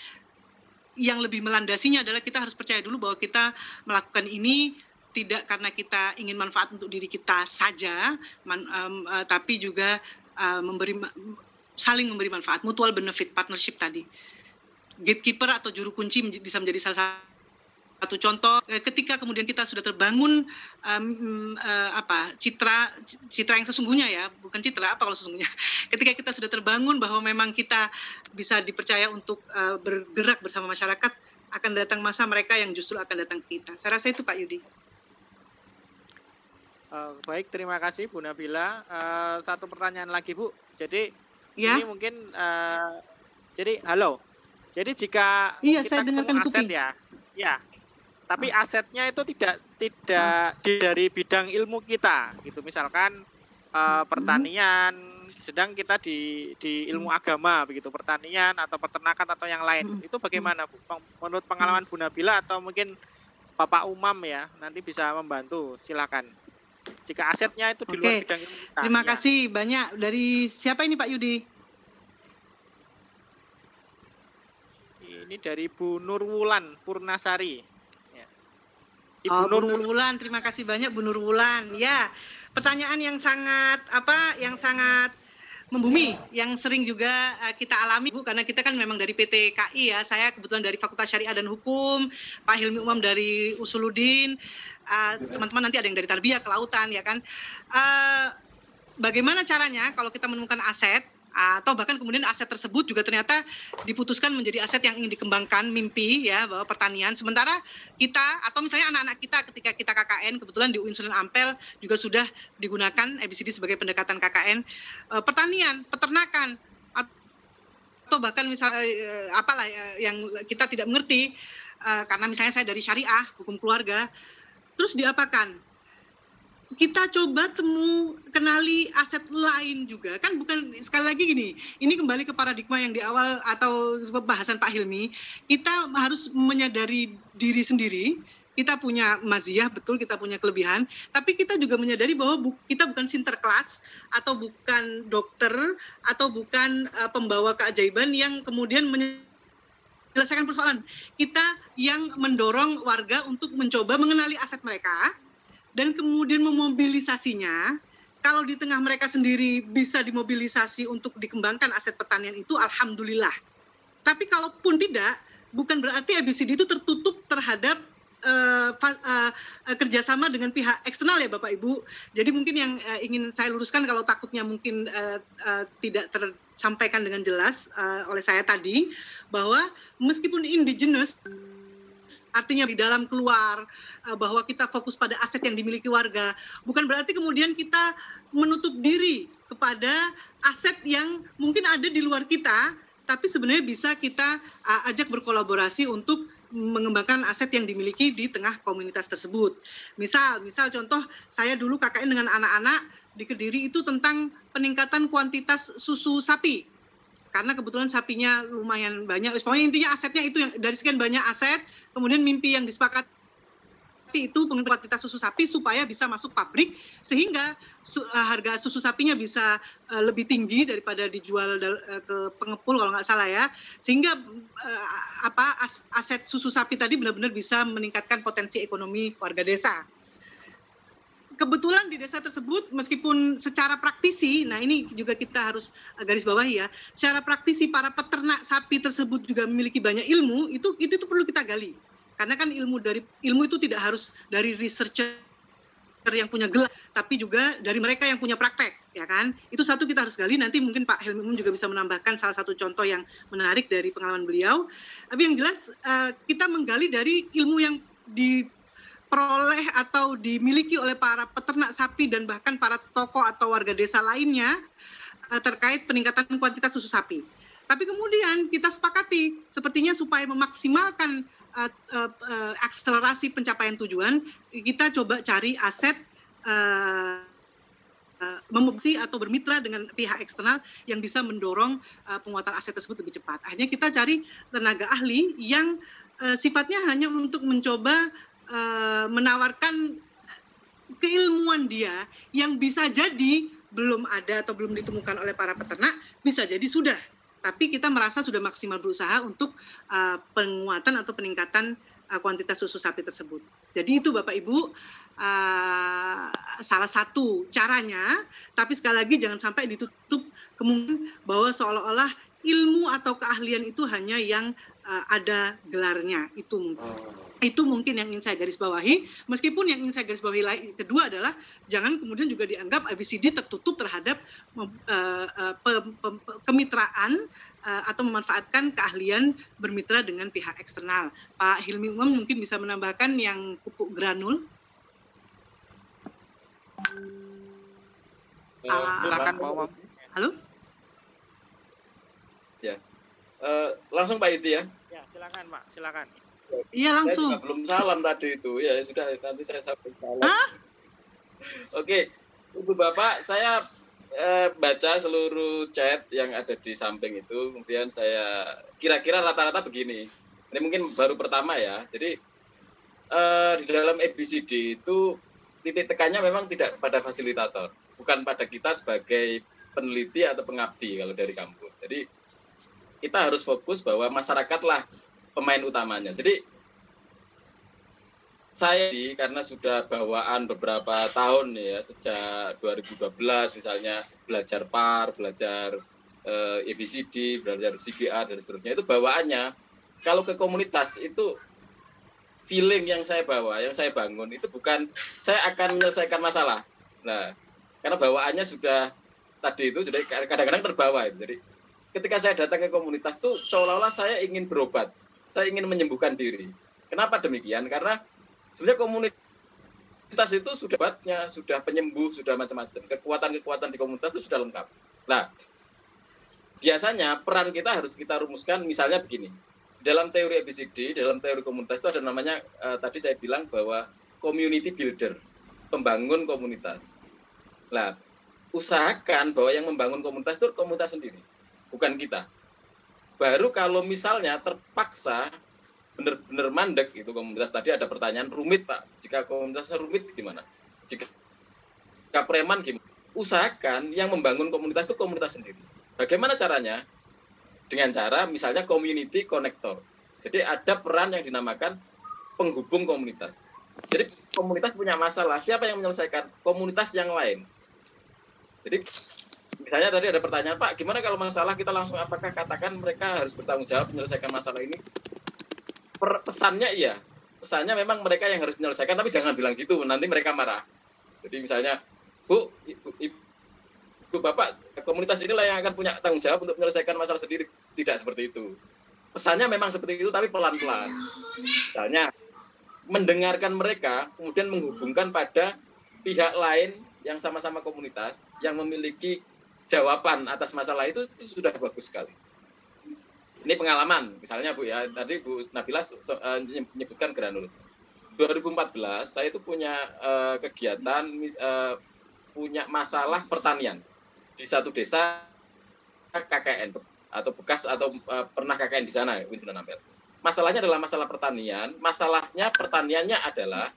yang lebih melandasinya adalah kita harus percaya dulu bahwa kita melakukan ini tidak karena kita ingin manfaat untuk diri kita saja, tapi juga saling memberi manfaat, mutual benefit, partnership tadi. Gatekeeper atau juru kunci bisa menjadi salah satu contoh. Ketika kemudian kita sudah terbangun citra yang sesungguhnya ya, bukan citra apa kalau sesungguhnya. Ketika kita sudah terbangun bahwa memang kita bisa dipercaya untuk bergerak bersama masyarakat, akan datang masa mereka yang justru akan datang ke kita. Saya rasa itu Pak Yudi. Baik, terima kasih Bu Nabila. Satu pertanyaan lagi Bu. Jadi ya? Ini mungkin jadi halo. Jadi jika kita ketemu aset ya, tapi asetnya itu tidak dari bidang ilmu kita, gitu. Misalkan pertanian, sedang kita di ilmu agama, begitu, pertanian atau peternakan atau yang lain. Itu bagaimana Bu? Menurut pengalaman Bu Nabila atau mungkin Bapak Umam ya, nanti bisa membantu. Silakan. Jika asetnya itu di luar bidang ilmu kita. Terima kasih banyak. Dari siapa ini Pak Yudi? Ini dari Bu Nurwulan Purnasari. Ya. Ibu Nurwulan, terima kasih banyak Bu Nurwulan. Ya, pertanyaan yang sangat membumi, yang sering juga kita alami Bu, karena kita kan memang dari PTKI ya. Saya kebetulan dari Fakultas Syariah dan Hukum, Pak Hilmi Umam dari Usuluddin, teman-teman nanti ada yang dari Tarbiyah, Kelautan ya kan. Bagaimana caranya kalau kita menemukan aset, atau bahkan kemudian aset tersebut juga ternyata diputuskan menjadi aset yang ingin dikembangkan, mimpi ya, bahwa pertanian, sementara kita atau misalnya anak-anak kita ketika kita KKN, kebetulan di UIN Sunan Ampel juga sudah digunakan ABCD sebagai pendekatan KKN, pertanian, peternakan, atau bahkan misalnya apalah yang kita tidak mengerti, karena misalnya saya dari syariah, hukum keluarga, terus diapakan? Kita coba kenali aset lain juga, kan bukan, sekali lagi gini, ini kembali ke paradigma yang di awal atau pembahasan Pak Hilmi, kita harus menyadari diri sendiri, kita punya maziyah, betul kita punya kelebihan, tapi kita juga menyadari bahwa kita bukan sinterklas, atau bukan dokter, atau bukan pembawa keajaiban yang kemudian menyelesaikan persoalan. Kita yang mendorong warga untuk mencoba mengenali aset mereka, dan kemudian memobilisasinya. Kalau di tengah mereka sendiri bisa dimobilisasi untuk dikembangkan aset pertanian itu, alhamdulillah. Tapi kalaupun tidak, bukan berarti ABCD itu tertutup terhadap kerjasama dengan pihak eksternal ya Bapak Ibu. Jadi mungkin yang ingin saya luruskan kalau takutnya mungkin tidak tersampaikan dengan jelas oleh saya tadi, bahwa meskipun indigenous, artinya di dalam keluar, bahwa kita fokus pada aset yang dimiliki warga, bukan berarti kemudian kita menutup diri kepada aset yang mungkin ada di luar kita, tapi sebenarnya bisa kita ajak berkolaborasi untuk mengembangkan aset yang dimiliki di tengah komunitas tersebut. Misal contoh, saya dulu KKN dengan anak-anak di Kediri itu tentang peningkatan kuantitas susu sapi. Karena kebetulan sapinya lumayan banyak. Pokoknya intinya asetnya itu yang dari sekian banyak aset, kemudian mimpi yang disepakati itu kuantitas susu sapi supaya bisa masuk pabrik sehingga harga susu sapinya bisa lebih tinggi daripada dijual ke pengepul kalau nggak salah ya, sehingga aset susu sapi tadi benar-benar bisa meningkatkan potensi ekonomi warga desa. Kebetulan di desa tersebut meskipun secara praktisi, nah ini juga kita harus garis bawahi ya, secara praktisi para peternak sapi tersebut juga memiliki banyak ilmu, itu perlu kita gali. Karena kan ilmu itu tidak harus dari researcher yang punya gelar, tapi juga dari mereka yang punya praktek, ya kan? Itu satu kita harus gali. Nanti mungkin Pak Helmi Umum juga bisa menambahkan salah satu contoh yang menarik dari pengalaman beliau. Tapi yang jelas kita menggali dari ilmu yang diperoleh atau dimiliki oleh para peternak sapi dan bahkan para tokoh atau warga desa lainnya terkait peningkatan kuantitas susu sapi. Tapi kemudian kita sepakati sepertinya supaya memaksimalkan akselerasi pencapaian tujuan, kita coba cari aset memopsi atau bermitra dengan pihak eksternal yang bisa mendorong penguatan aset tersebut lebih cepat. Akhirnya kita cari tenaga ahli yang sifatnya hanya untuk mencoba menawarkan keilmuan dia yang bisa jadi belum ada atau belum ditemukan oleh para peternak, bisa jadi sudah. Tapi kita merasa sudah maksimal berusaha untuk penguatan atau peningkatan kuantitas susu sapi tersebut. Jadi itu Bapak Ibu salah satu caranya, tapi sekali lagi jangan sampai ditutup kemungkinan bahwa seolah-olah ilmu atau keahlian itu hanya yang ada gelarnya. Itu mungkin yang ingin saya garis bawahi. Meskipun yang ingin saya garis bawahi kedua adalah jangan kemudian juga dianggap ABCD tertutup terhadap kemitraan atau memanfaatkan keahlian bermitra dengan pihak eksternal. Pak Hilmi Umam mungkin bisa menambahkan yang pupuk granul. Silakan Pak Umam. Halo? Ya, langsung Pak Iti ya. Ya, silakan Pak, silakan. Iya langsung. Saya juga belum salam tadi itu, ya sudah nanti saya sampaikan salam. Oke, Ibu Bapak, saya baca seluruh chat yang ada di samping itu, kemudian saya kira-kira rata-rata begini. Ini mungkin baru pertama ya. Jadi di dalam ABCD itu titik tekannya memang tidak pada fasilitator, bukan pada kita sebagai peneliti atau pengabdi kalau dari kampus. Jadi kita harus fokus bahwa masyarakatlah pemain utamanya. Jadi saya karena sudah bawaan beberapa tahun ya, sejak 2012 misalnya belajar PAR, belajar ABCD, belajar CGA dan seterusnya, itu bawaannya kalau ke komunitas itu feeling yang saya bawa, yang saya bangun itu bukan saya akan menyelesaikan masalah. Nah, karena bawaannya sudah tadi itu sudah kadang-kadang terbawa itu. Jadi ketika saya datang ke komunitas tuh seolah-olah saya ingin berobat. Saya ingin menyembuhkan diri. Kenapa demikian? Karena sebenarnya komunitas itu sudah obatnya, sudah penyembuh, sudah macam-macam. Kekuatan-kekuatan di komunitas itu sudah lengkap. Nah, biasanya peran kita harus kita rumuskan misalnya begini. Dalam teori ABCD, dalam teori komunitas itu ada namanya, tadi saya bilang bahwa community builder, pembangun komunitas. Nah, usahakan bahwa yang membangun komunitas itu komunitas sendiri, bukan kita. Baru kalau misalnya terpaksa benar-benar mandek itu komunitas, tadi ada pertanyaan rumit Pak, jika komunitasnya rumit gimana? Jika preman gimana? Usahakan yang membangun komunitas itu komunitas sendiri. Bagaimana caranya? Dengan cara misalnya community connector. Jadi ada peran yang dinamakan penghubung komunitas. Jadi komunitas punya masalah, siapa yang menyelesaikan? Komunitas yang lain. Jadi misalnya tadi ada pertanyaan, Pak, gimana kalau masalah kita langsung apakah katakan mereka harus bertanggung jawab menyelesaikan masalah ini? Pesannya iya, pesannya memang mereka yang harus menyelesaikan, tapi jangan bilang gitu, nanti mereka marah. Jadi misalnya, Bu, Ibu Bapak, komunitas inilah yang akan punya tanggung jawab untuk menyelesaikan masalah sendiri. Tidak seperti itu. Pesannya memang seperti itu, tapi pelan-pelan. Misalnya, mendengarkan mereka, kemudian menghubungkan pada pihak lain yang sama-sama komunitas, yang memiliki jawaban atas masalah itu sudah bagus sekali. Ini pengalaman, misalnya Bu ya, tadi Bu Nabila menyebutkan granul. 2014 saya itu punya kegiatan, punya masalah pertanian di satu desa KKN atau bekas atau pernah KKN di sana, Windu Nampel. Masalahnya adalah masalah pertanian. Masalahnya pertaniannya adalah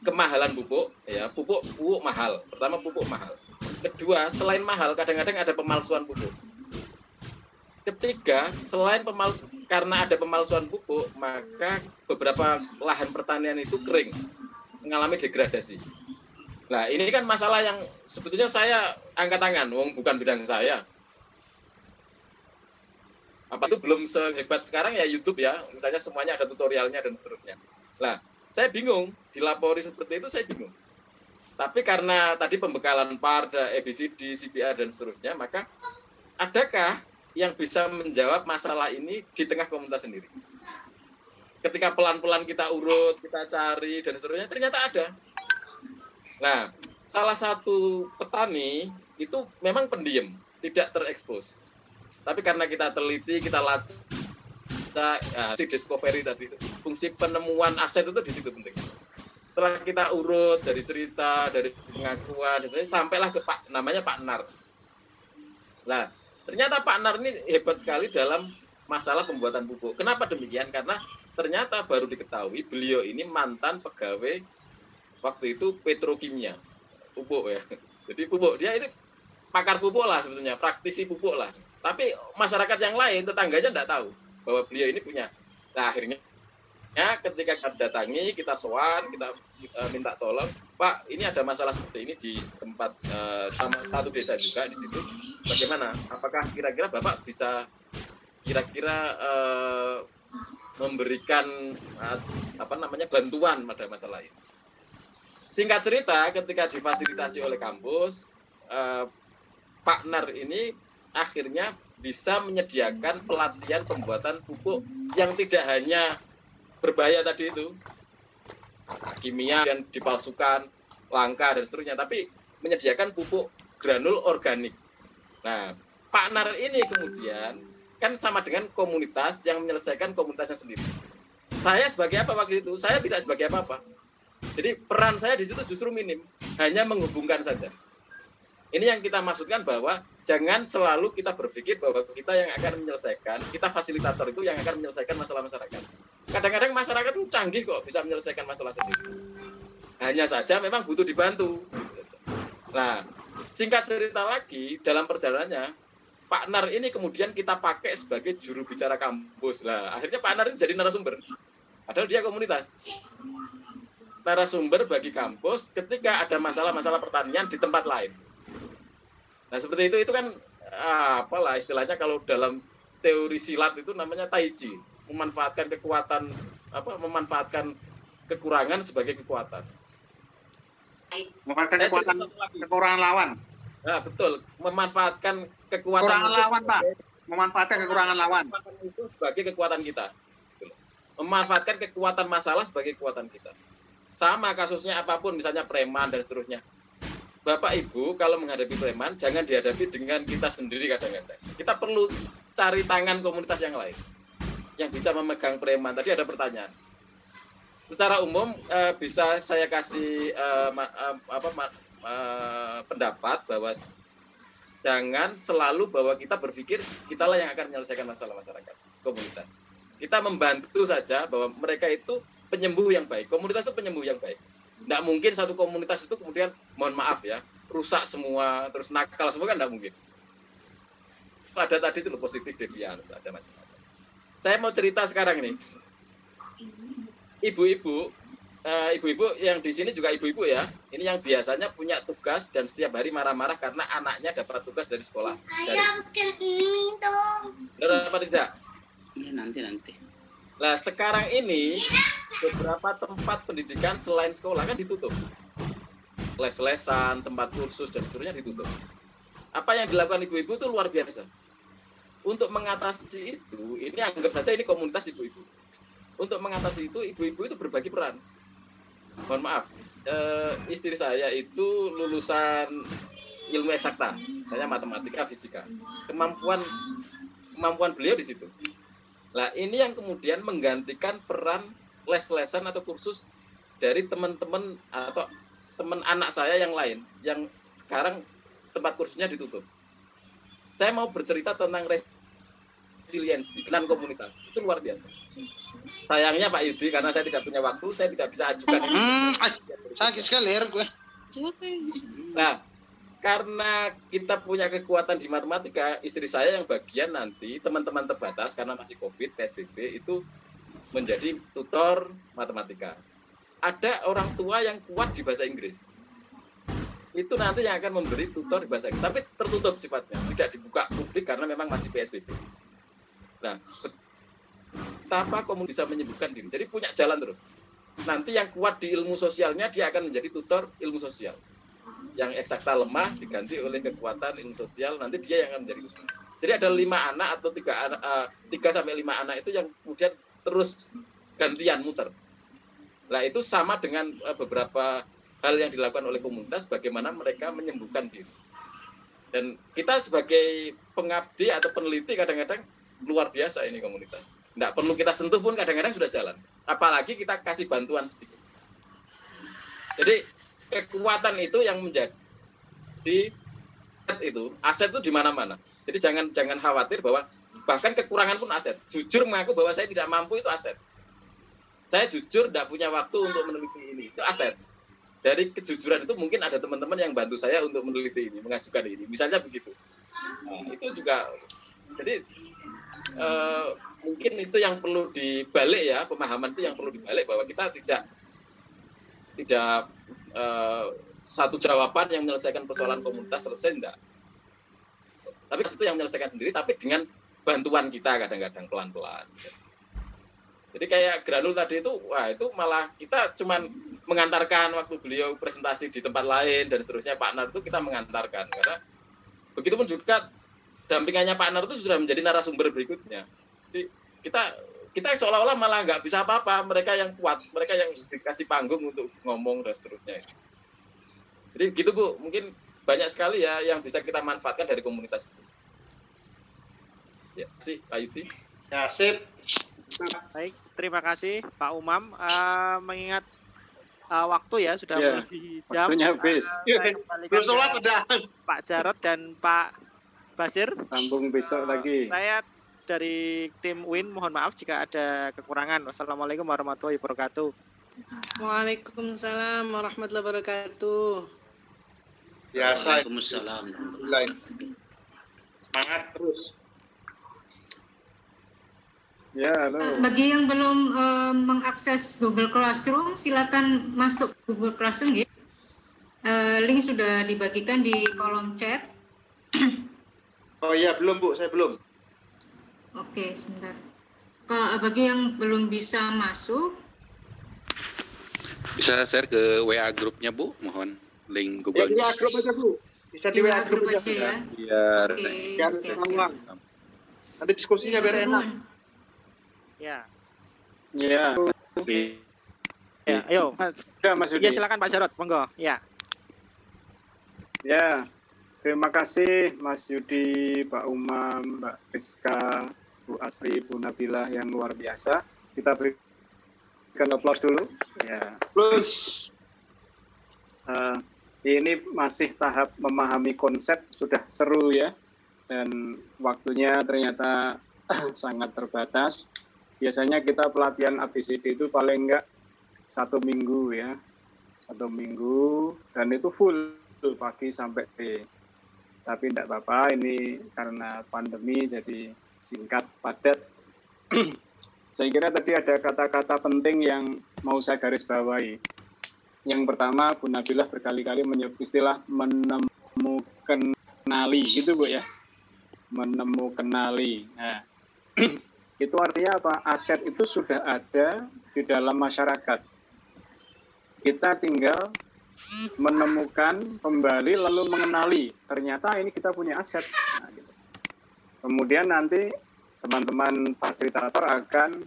kemahalan pupuk, ya pupuk mahal. Pertama pupuk mahal. Kedua, selain mahal, kadang-kadang ada pemalsuan pupuk. Ketiga, selain karena ada pemalsuan pupuk, maka beberapa lahan pertanian itu kering, mengalami degradasi. Nah, ini kan masalah yang sebetulnya saya angkat tangan, bukan bidang saya. Apa itu belum sehebat sekarang ya YouTube ya, misalnya semuanya ada tutorialnya dan seterusnya. Nah, saya bingung, dilapori seperti itu saya bingung. Tapi karena tadi pembekalan PAR, ABCD, CPR dan seterusnya, maka adakah yang bisa menjawab masalah ini di tengah komunitas sendiri? Ketika pelan-pelan kita urut, kita cari dan seterusnya, ternyata ada. Nah, salah satu petani itu memang pendiam, tidak terekspos. Tapi karena kita teliti, kita si discovery tadi, fungsi penemuan aset itu di situ penting. Setelah kita urut dari cerita, dari pengakuan, sampailah ke namanya Pak Nar. Nah, ternyata Pak Nar ini hebat sekali dalam masalah pembuatan pupuk. Kenapa demikian? Karena ternyata baru diketahui beliau ini mantan pegawai waktu itu petrokimia, pupuk ya. Jadi pupuk, dia ini pakar pupuk lah sebetulnya, praktisi pupuk lah. Tapi masyarakat yang lain, tetangganya tidak tahu bahwa beliau ini punya. Nah, akhirnya ketika kita datangi, kita sowan, kita minta tolong, Pak, ini ada masalah seperti ini di tempat sama satu desa juga di situ. Bagaimana? Apakah kira-kira Bapak bisa kira-kira memberikan bantuan pada masalah ini? Singkat cerita, ketika difasilitasi oleh kampus, Pak Nar ini akhirnya bisa menyediakan pelatihan pembuatan pupuk yang tidak hanya berbahaya tadi itu, kimia yang dipalsukan, langka dan seterusnya, tapi menyediakan pupuk granul organik. Nah, Pak Nar ini kemudian kan sama dengan komunitas yang menyelesaikan komunitasnya sendiri. Saya sebagai apa waktu itu? Saya tidak sebagai apa-apa. Jadi peran saya di situ justru minim, hanya menghubungkan saja. Ini yang kita maksudkan bahwa jangan selalu kita berpikir bahwa kita yang akan menyelesaikan, kita fasilitator itu yang akan menyelesaikan masalah masyarakat. Kadang-kadang masyarakat itu canggih kok bisa menyelesaikan masalah sendiri. Hanya saja memang butuh dibantu. Nah, singkat cerita lagi, dalam perjalanannya, Pak Nar ini kemudian kita pakai sebagai juru bicara kampus. Nah, akhirnya Pak Nar ini jadi narasumber. Padahal dia komunitas. Narasumber bagi kampus ketika ada masalah-masalah pertanian di tempat lain. Nah, seperti itu kan apalah istilahnya kalau dalam teori silat itu namanya tai chi, memanfaatkan kekuatan memanfaatkan kekurangan sebagai kekuatan. Memanfaatkan kekurangan lawan. Nah, betul, memanfaatkan kekuatan lawan, Pak. Memanfaatkan kekurangan lawan itu sebagai kekuatan kita. Memanfaatkan kekuatan masalah sebagai kekuatan kita. Sama kasusnya apapun, misalnya preman dan seterusnya. Bapak Ibu kalau menghadapi preman jangan dihadapi dengan kita sendiri kadang-kadang. Kita perlu cari tangan komunitas yang lain yang bisa memegang preman. Tadi ada pertanyaan. Secara umum bisa saya kasih pendapat bahwa jangan selalu bahwa kita berpikir kitalah yang akan menyelesaikan masalah masyarakat komunitas. Kita membantu saja bahwa mereka itu penyembuh yang baik. Komunitas itu penyembuh yang baik. Tidak mungkin satu komunitas itu kemudian, mohon maaf ya, rusak semua, terus nakal semua kan tidak mungkin. Ada tadi itu positif deviance, ada macam-macam. Saya mau cerita sekarang ini. Ibu-ibu ibu-ibu yang di sini juga ibu-ibu ya. Ini yang biasanya punya tugas dan setiap hari marah-marah karena anaknya dapat tugas dari sekolah. Ayah bikin ini dong. Benar apa tidak? Ini nanti. Nah, sekarang ini beberapa tempat pendidikan selain sekolah kan ditutup. Les-lesan, tempat kursus dan seterusnya ditutup. Apa yang dilakukan ibu-ibu itu luar biasa. Untuk mengatasi itu, ini anggap saja ini komunitas ibu-ibu. Untuk mengatasi itu, ibu-ibu itu berbagi peran. Mohon maaf, istri saya itu lulusan ilmu eksakta, saya matematika, fisika. Kemampuan beliau di situ. Nah, ini yang kemudian menggantikan peran les-lesan atau kursus dari teman-teman atau teman anak saya yang lain, yang sekarang tempat kursusnya ditutup. Saya mau bercerita tentang resiliensi dan komunitas. Itu luar biasa. Sayangnya Pak Yudi, karena saya tidak punya waktu, saya tidak bisa ajukan. Sakit sekali ya gue. Nah, karena kita punya kekuatan di matematika, istri saya yang bagian nanti, teman-teman terbatas, karena masih COVID, PSBB, itu menjadi tutor matematika. Ada orang tua yang kuat di bahasa Inggris. Itu nanti yang akan memberi tutor di bahasa Inggris. Tapi tertutup sifatnya, tidak dibuka publik karena memang masih PSBB. Nah, betapa komunitas bisa menyembuhkan diri. Jadi punya jalan terus. Nanti yang kuat di ilmu sosialnya, dia akan menjadi tutor ilmu sosial. Yang eksakta lemah diganti oleh kekuatan ilmu sosial, nanti dia yang akan menjadi tutor. Jadi ada 5 anak atau 3 sampai 5 anak itu yang kemudian terus gantian muter. Nah, itu sama dengan beberapa hal yang dilakukan oleh komunitas, bagaimana mereka menyembuhkan diri. Dan kita sebagai pengabdi atau peneliti kadang-kadang luar biasa ini komunitas. Tidak perlu kita sentuh pun kadang-kadang sudah jalan. Apalagi kita kasih bantuan sedikit. Jadi kekuatan itu yang menjadi aset itu di mana-mana. Jadi jangan khawatir bahwa bahkan kekurangan pun aset. Jujur mengaku bahwa saya tidak mampu itu aset. Saya jujur tidak punya waktu untuk meneliti ini, itu aset. Dari kejujuran itu mungkin ada teman-teman yang bantu saya untuk meneliti ini, mengajukan ini, misalnya begitu. Nah, itu juga, jadi mungkin itu yang perlu dibalik ya, pemahaman itu yang perlu dibalik bahwa kita tidak satu jawaban yang menyelesaikan persoalan komunitas selesai, enggak. Tapi itu yang menyelesaikan sendiri, tapi dengan bantuan kita kadang-kadang pelan-pelan. Jadi kayak Granul tadi itu, wah itu malah kita cuman mengantarkan waktu beliau presentasi di tempat lain dan seterusnya, Pak Nar itu kita mengantarkan. Karena begitupun juga dampingannya Pak Nar itu sudah menjadi narasumber berikutnya. Jadi kita seolah-olah malah nggak bisa apa-apa, mereka yang kuat, mereka yang dikasih panggung untuk ngomong dan seterusnya. Jadi gitu Bu, mungkin banyak sekali ya yang bisa kita manfaatkan dari komunitas itu. Ya, sih Pak Yudi. Ya, sip. Baik, terima kasih Pak Umam. Mengingat waktu ya sudah lebih jam. Waktunya habis. Belum sholat udah. Pak Jarod dan Pak Basir. Sambung besok lagi. Saya dari tim UIN mohon maaf jika ada kekurangan. Wassalamualaikum warahmatullahi wabarakatuh. Waalaikumsalam warahmatullahi wabarakatuh. Biasa. Waalaikumsalam. Semangat terus. Ya, halo. Bagi yang belum mengakses Google Classroom, silakan masuk Google Classroom ya. Link sudah dibagikan di kolom chat. Oh iya, belum Bu, saya belum. Oke, sebentar. Bagi yang belum bisa masuk, bisa share ke WA grupnya Bu, mohon link Google. WA grup aja Bu. Bisa di WA grup aja ya. Biar nanti diskusinya biar enak. Ya. Ya. Ya, ayo Mas. Ya, Mas Yudi. Ya, silakan Pak Jarod, monggo. Ya. Ya. Terima kasih Mas Yudi, Pak Umam, Mbak Rizka, Bu Asri, Bu Nabila yang luar biasa. Kita berikan aplaus dulu. Ya. Plus. Ini masih tahap memahami konsep, sudah seru ya. Dan waktunya ternyata sangat terbatas. Biasanya kita pelatihan ABCD itu paling enggak 1 minggu ya. 1 minggu dan itu full pagi sampai tapi tidak apa-apa, ini karena pandemi jadi singkat, padat. Saya kira tadi ada kata-kata penting yang mau saya garis bawahi. Yang pertama, Bu Nabilah berkali-kali menyebut istilah menemukenali, gitu Bu ya. Menemukenali. Nah, itu artinya apa? Aset itu sudah ada di dalam masyarakat. Kita tinggal menemukan kembali lalu mengenali. Ternyata ini kita punya aset. Nah, gitu. Kemudian nanti teman-teman fasilitator akan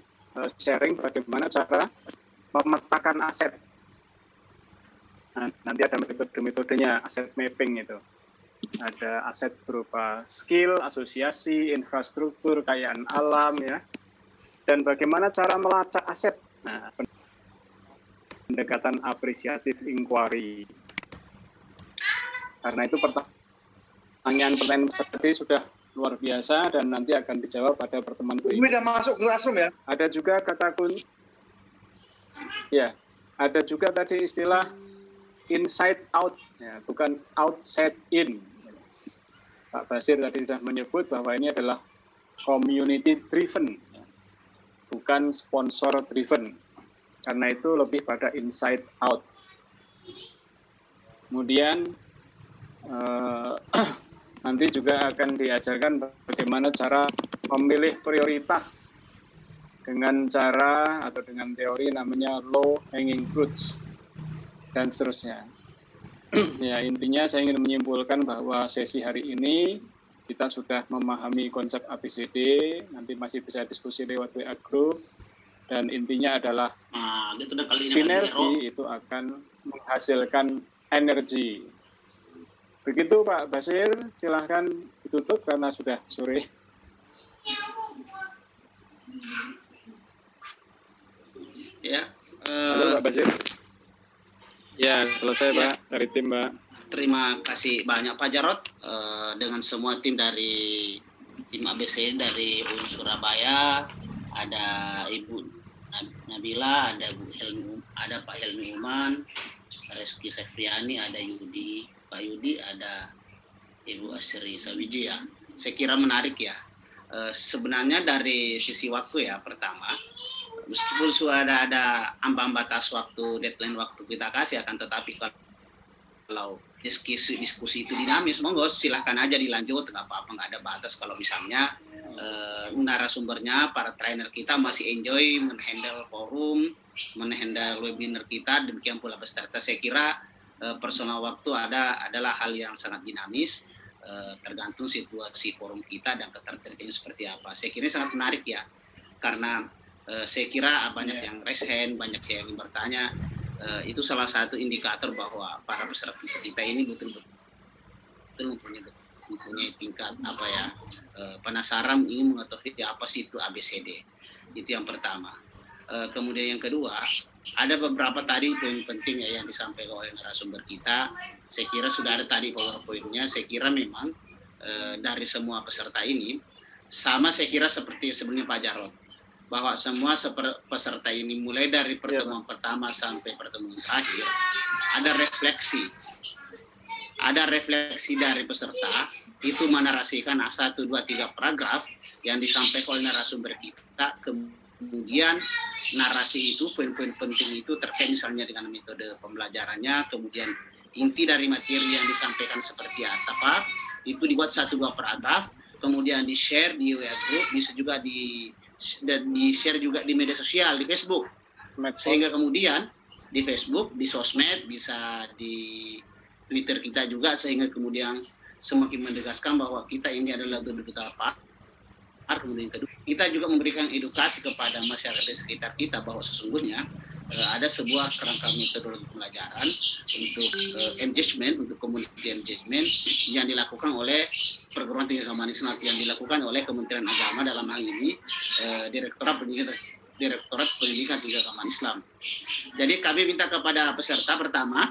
sharing bagaimana cara memetakan aset. Nah, nanti ada metode-metodenya, aset mapping itu. Ada aset berupa skill, asosiasi, infrastruktur, kekayaan alam, ya. Dan bagaimana cara melacak aset. Nah, pendekatan apresiatif inquiry. Karena itu pertanyaan-pertanyaan tadi sudah luar biasa dan nanti akan dijawab pada pertemuan berikutnya. Ini udah masuk classroom ya? Ada juga kata kunci. Ya, ada juga tadi istilah inside out, ya, bukan outside in. Pak Basir tadi sudah menyebut bahwa ini adalah community driven, ya, bukan sponsor driven. Karena itu lebih pada inside out. Kemudian nanti juga akan diajarkan bagaimana cara memilih prioritas dengan cara atau dengan teori namanya low hanging fruits dan seterusnya. Ya, intinya saya ingin menyimpulkan bahwa sesi hari ini kita sudah memahami konsep ABCD, nanti masih bisa diskusi lewat WA group, dan intinya adalah sinergi itu akan menghasilkan energi. Begitu Pak Basir, silahkan ditutup karena sudah sore. Ya. Halo Pak Basir. Ya, selesai ya. Pak, dari tim Pak. Terima kasih banyak Pak Jarod, dengan semua tim dari tim ABC dari UIN Surabaya, ada Ibu Nabila, ada Pak Helmi Uman, Reski Sefriani, ada Pak Yudi, ada Ibu Asri Sawiji ya. Saya kira menarik ya. Sebenarnya dari sisi waktu ya, pertama, meskipun sudah ada ambang batas waktu, deadline waktu kita kasih, akan tetapi kalau diskusi itu dinamis, monggo silahkan aja dilanjut, nggak apa-apa, nggak ada batas. Kalau misalnya narasumbernya, para trainer kita masih enjoy menghandle forum, menghandle webinar kita, demikian pula peserta, saya kira personal waktu adalah hal yang sangat dinamis, tergantung situasi forum kita dan ketertarikannya seperti apa. Saya kira sangat menarik ya, karena saya kira banyak yang raise hand, banyak yang bertanya. Itu salah satu indikator bahwa para peserta kita ini betul-betul mempunyai tingkat penasaran, ingin mengetahui apa sih itu ABCD. Itu yang pertama. Kemudian yang kedua, ada beberapa tadi poin penting ya yang disampaikan oleh narasumber kita. Saya kira sudah ada tadi PowerPoint-nya. Saya kira memang dari semua peserta ini sama, saya kira seperti sebelumnya Pak Jarod, bahwa semua peserta ini mulai dari pertemuan pertama sampai pertemuan terakhir ada refleksi. Ada refleksi dari peserta, itu menarasikan 1, 2, 3 paragraf yang disampaikan oleh narasumber kita. Kemudian narasi itu, poin-poin penting itu terkait misalnya dengan metode pembelajarannya, kemudian inti dari materi yang disampaikan seperti apa, itu dibuat 1, 2 paragraf, kemudian di-share di WA group, bisa juga di-share juga di media sosial, di Facebook. Sehingga kemudian di Facebook, di sosmed, bisa di Twitter kita juga, sehingga kemudian semakin menegaskan bahwa kita ini adalah betul-betul apa. Kemudian kedua, kita juga memberikan edukasi kepada masyarakat di sekitar kita bahwa sesungguhnya ada sebuah kerangka metodologi pembelajaran untuk engagement, untuk community engagement yang dilakukan oleh perguruan tinggi agama Islam, yang dilakukan oleh Kementerian Agama, dalam hal ini Direktorat Pendidikan Tinggi Agama Islam. Jadi kami minta kepada peserta pertama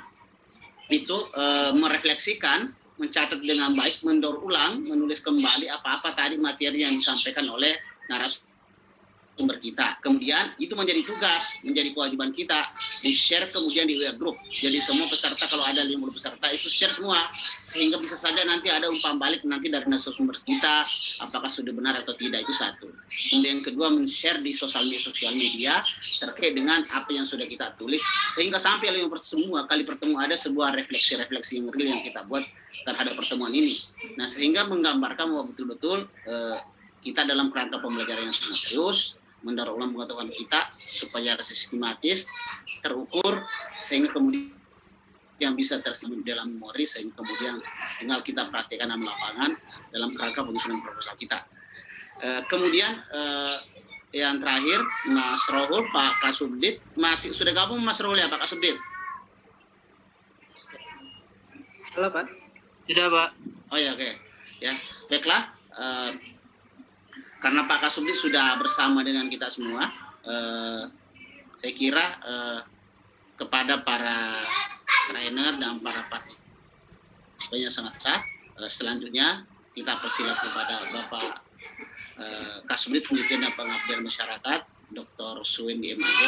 itu merefleksikan, mencatat dengan baik, mendaur ulang, menulis kembali apa-apa tadi materi yang disampaikan oleh narasumber sumber kita. Kemudian itu menjadi tugas, menjadi kewajiban kita di-share kemudian di WA group. Jadi semua peserta, kalau ada 50 peserta itu share semua, sehingga bisa saja nanti ada umpan balik nanti dari narasumber kita apakah sudah benar atau tidak, itu satu. Kemudian yang kedua, men-share di sosial media terkait dengan apa yang sudah kita tulis, sehingga sampai semua kali pertemuan ada sebuah refleksi yang real yang kita buat terhadap pertemuan ini. Nah, sehingga menggambarkan bahwa betul-betul kita dalam kerangka pembelajaran yang sangat serius, mendaur ulang pengetahuan kita supaya sistematis, terukur, sehingga kemudian yang bisa tersimpan dalam memori, sehingga kemudian tinggal kita praktekkan dalam lapangan dalam kerangka penyusunan proposal kita. Kemudian yang terakhir, Mas Rohul, Pak Kasubdit, masih sudah gabung Mas Rohul ya, Pak Kasubdit? Halo Pak. Sudah Pak. Oh ya, oke. Ya, baiklah. Karena Pak Kasubdit sudah bersama dengan kita semua, saya kira kepada para trainer dan para partisipan yang sangat sah, selanjutnya kita persilakan kepada Bapak Kasubdit Pendidikan dan Pengabdian Masyarakat, Dr. Suwin di MAG,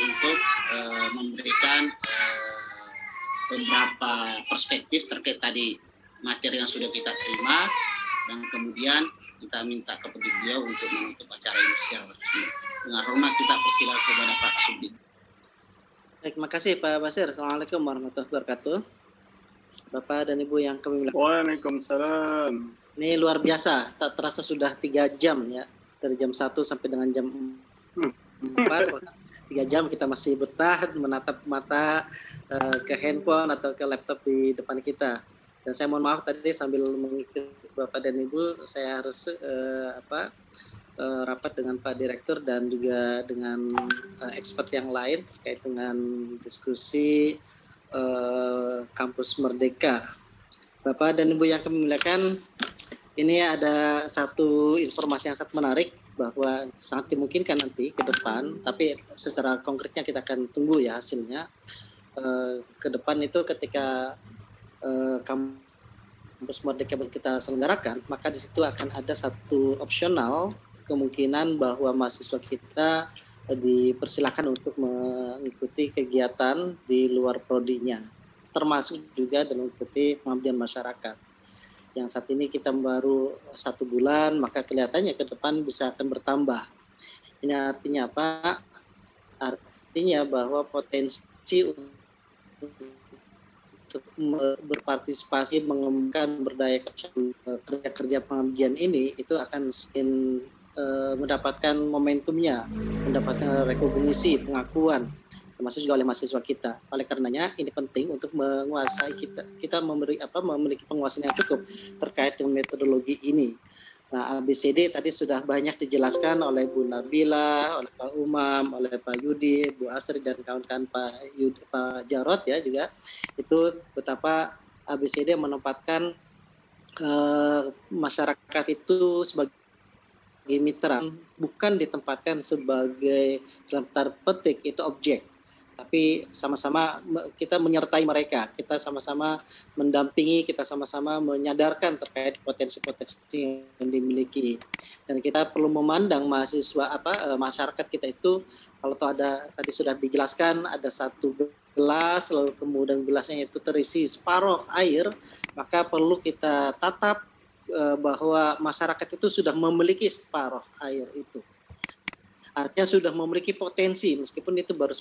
untuk memberikan beberapa perspektif terkait tadi materi yang sudah kita terima, dan kemudian kita minta kepada beliau untuk menutup acara ini secara resmi. Dengan hormat kita persilakan kepada Pak Kasubdit. Baik, terima kasih Pak Basir. Assalamualaikum warahmatullahi wabarakatuh. Bapak dan Ibu yang kami muliakan. Waalaikumsalam. Ini luar biasa, tak terasa sudah 3 jam ya, dari jam 1 sampai dengan jam 4. 3 jam kita masih bertahan menatap mata ke handphone atau ke laptop di depan kita. Dan saya mohon maaf tadi sambil mengikuti Bapak dan Ibu, saya harus rapat dengan Pak Direktur dan juga dengan expert yang lain terkait dengan diskusi Kampus Merdeka. Bapak dan Ibu yang kami muliakan, ini ada satu informasi yang sangat menarik bahwa sangat dimungkinkan nanti ke depan, tapi secara konkretnya kita akan tunggu ya hasilnya. Ke depan itu ketika Kampus Merdeka kita selenggarakan, maka di situ akan ada satu opsional kemungkinan bahwa mahasiswa kita dipersilakan untuk mengikuti kegiatan di luar prodinya, termasuk juga dalam mengikuti pengabdian masyarakat. Yang saat ini kita baru 1 bulan, maka kelihatannya ke depan bisa akan bertambah. Ini artinya apa? Artinya bahwa potensi untuk berpartisipasi mengembangkan berdaya kerja pengabdian ini itu akan semakin mendapatkan momentumnya, mendapatkan rekognisi, pengakuan, termasuk juga oleh mahasiswa kita. Oleh karenanya ini penting untuk menguasai kita memiliki penguasaan yang cukup terkait dengan metodologi ini. Nah, ABCD tadi sudah banyak dijelaskan oleh Bu Nabila, oleh Pak Umam, oleh Pak Yudi, Bu Asri dan kawan-kawan Pak Jarot ya juga. Itu betapa ABCD menempatkan masyarakat itu sebagai mitra, bukan ditempatkan sebagai dalam tanda petik itu objek, tapi sama-sama kita menyertai mereka, kita sama-sama mendampingi, kita sama-sama menyadarkan terkait potensi-potensi yang dimiliki. Dan kita perlu memandang masyarakat kita itu, kalau ada tadi sudah dijelaskan ada 1 gelas, lalu kemudian gelasnya itu terisi separuh air, maka perlu kita tatap bahwa masyarakat itu sudah memiliki separuh air itu. Artinya sudah memiliki potensi, meskipun itu baru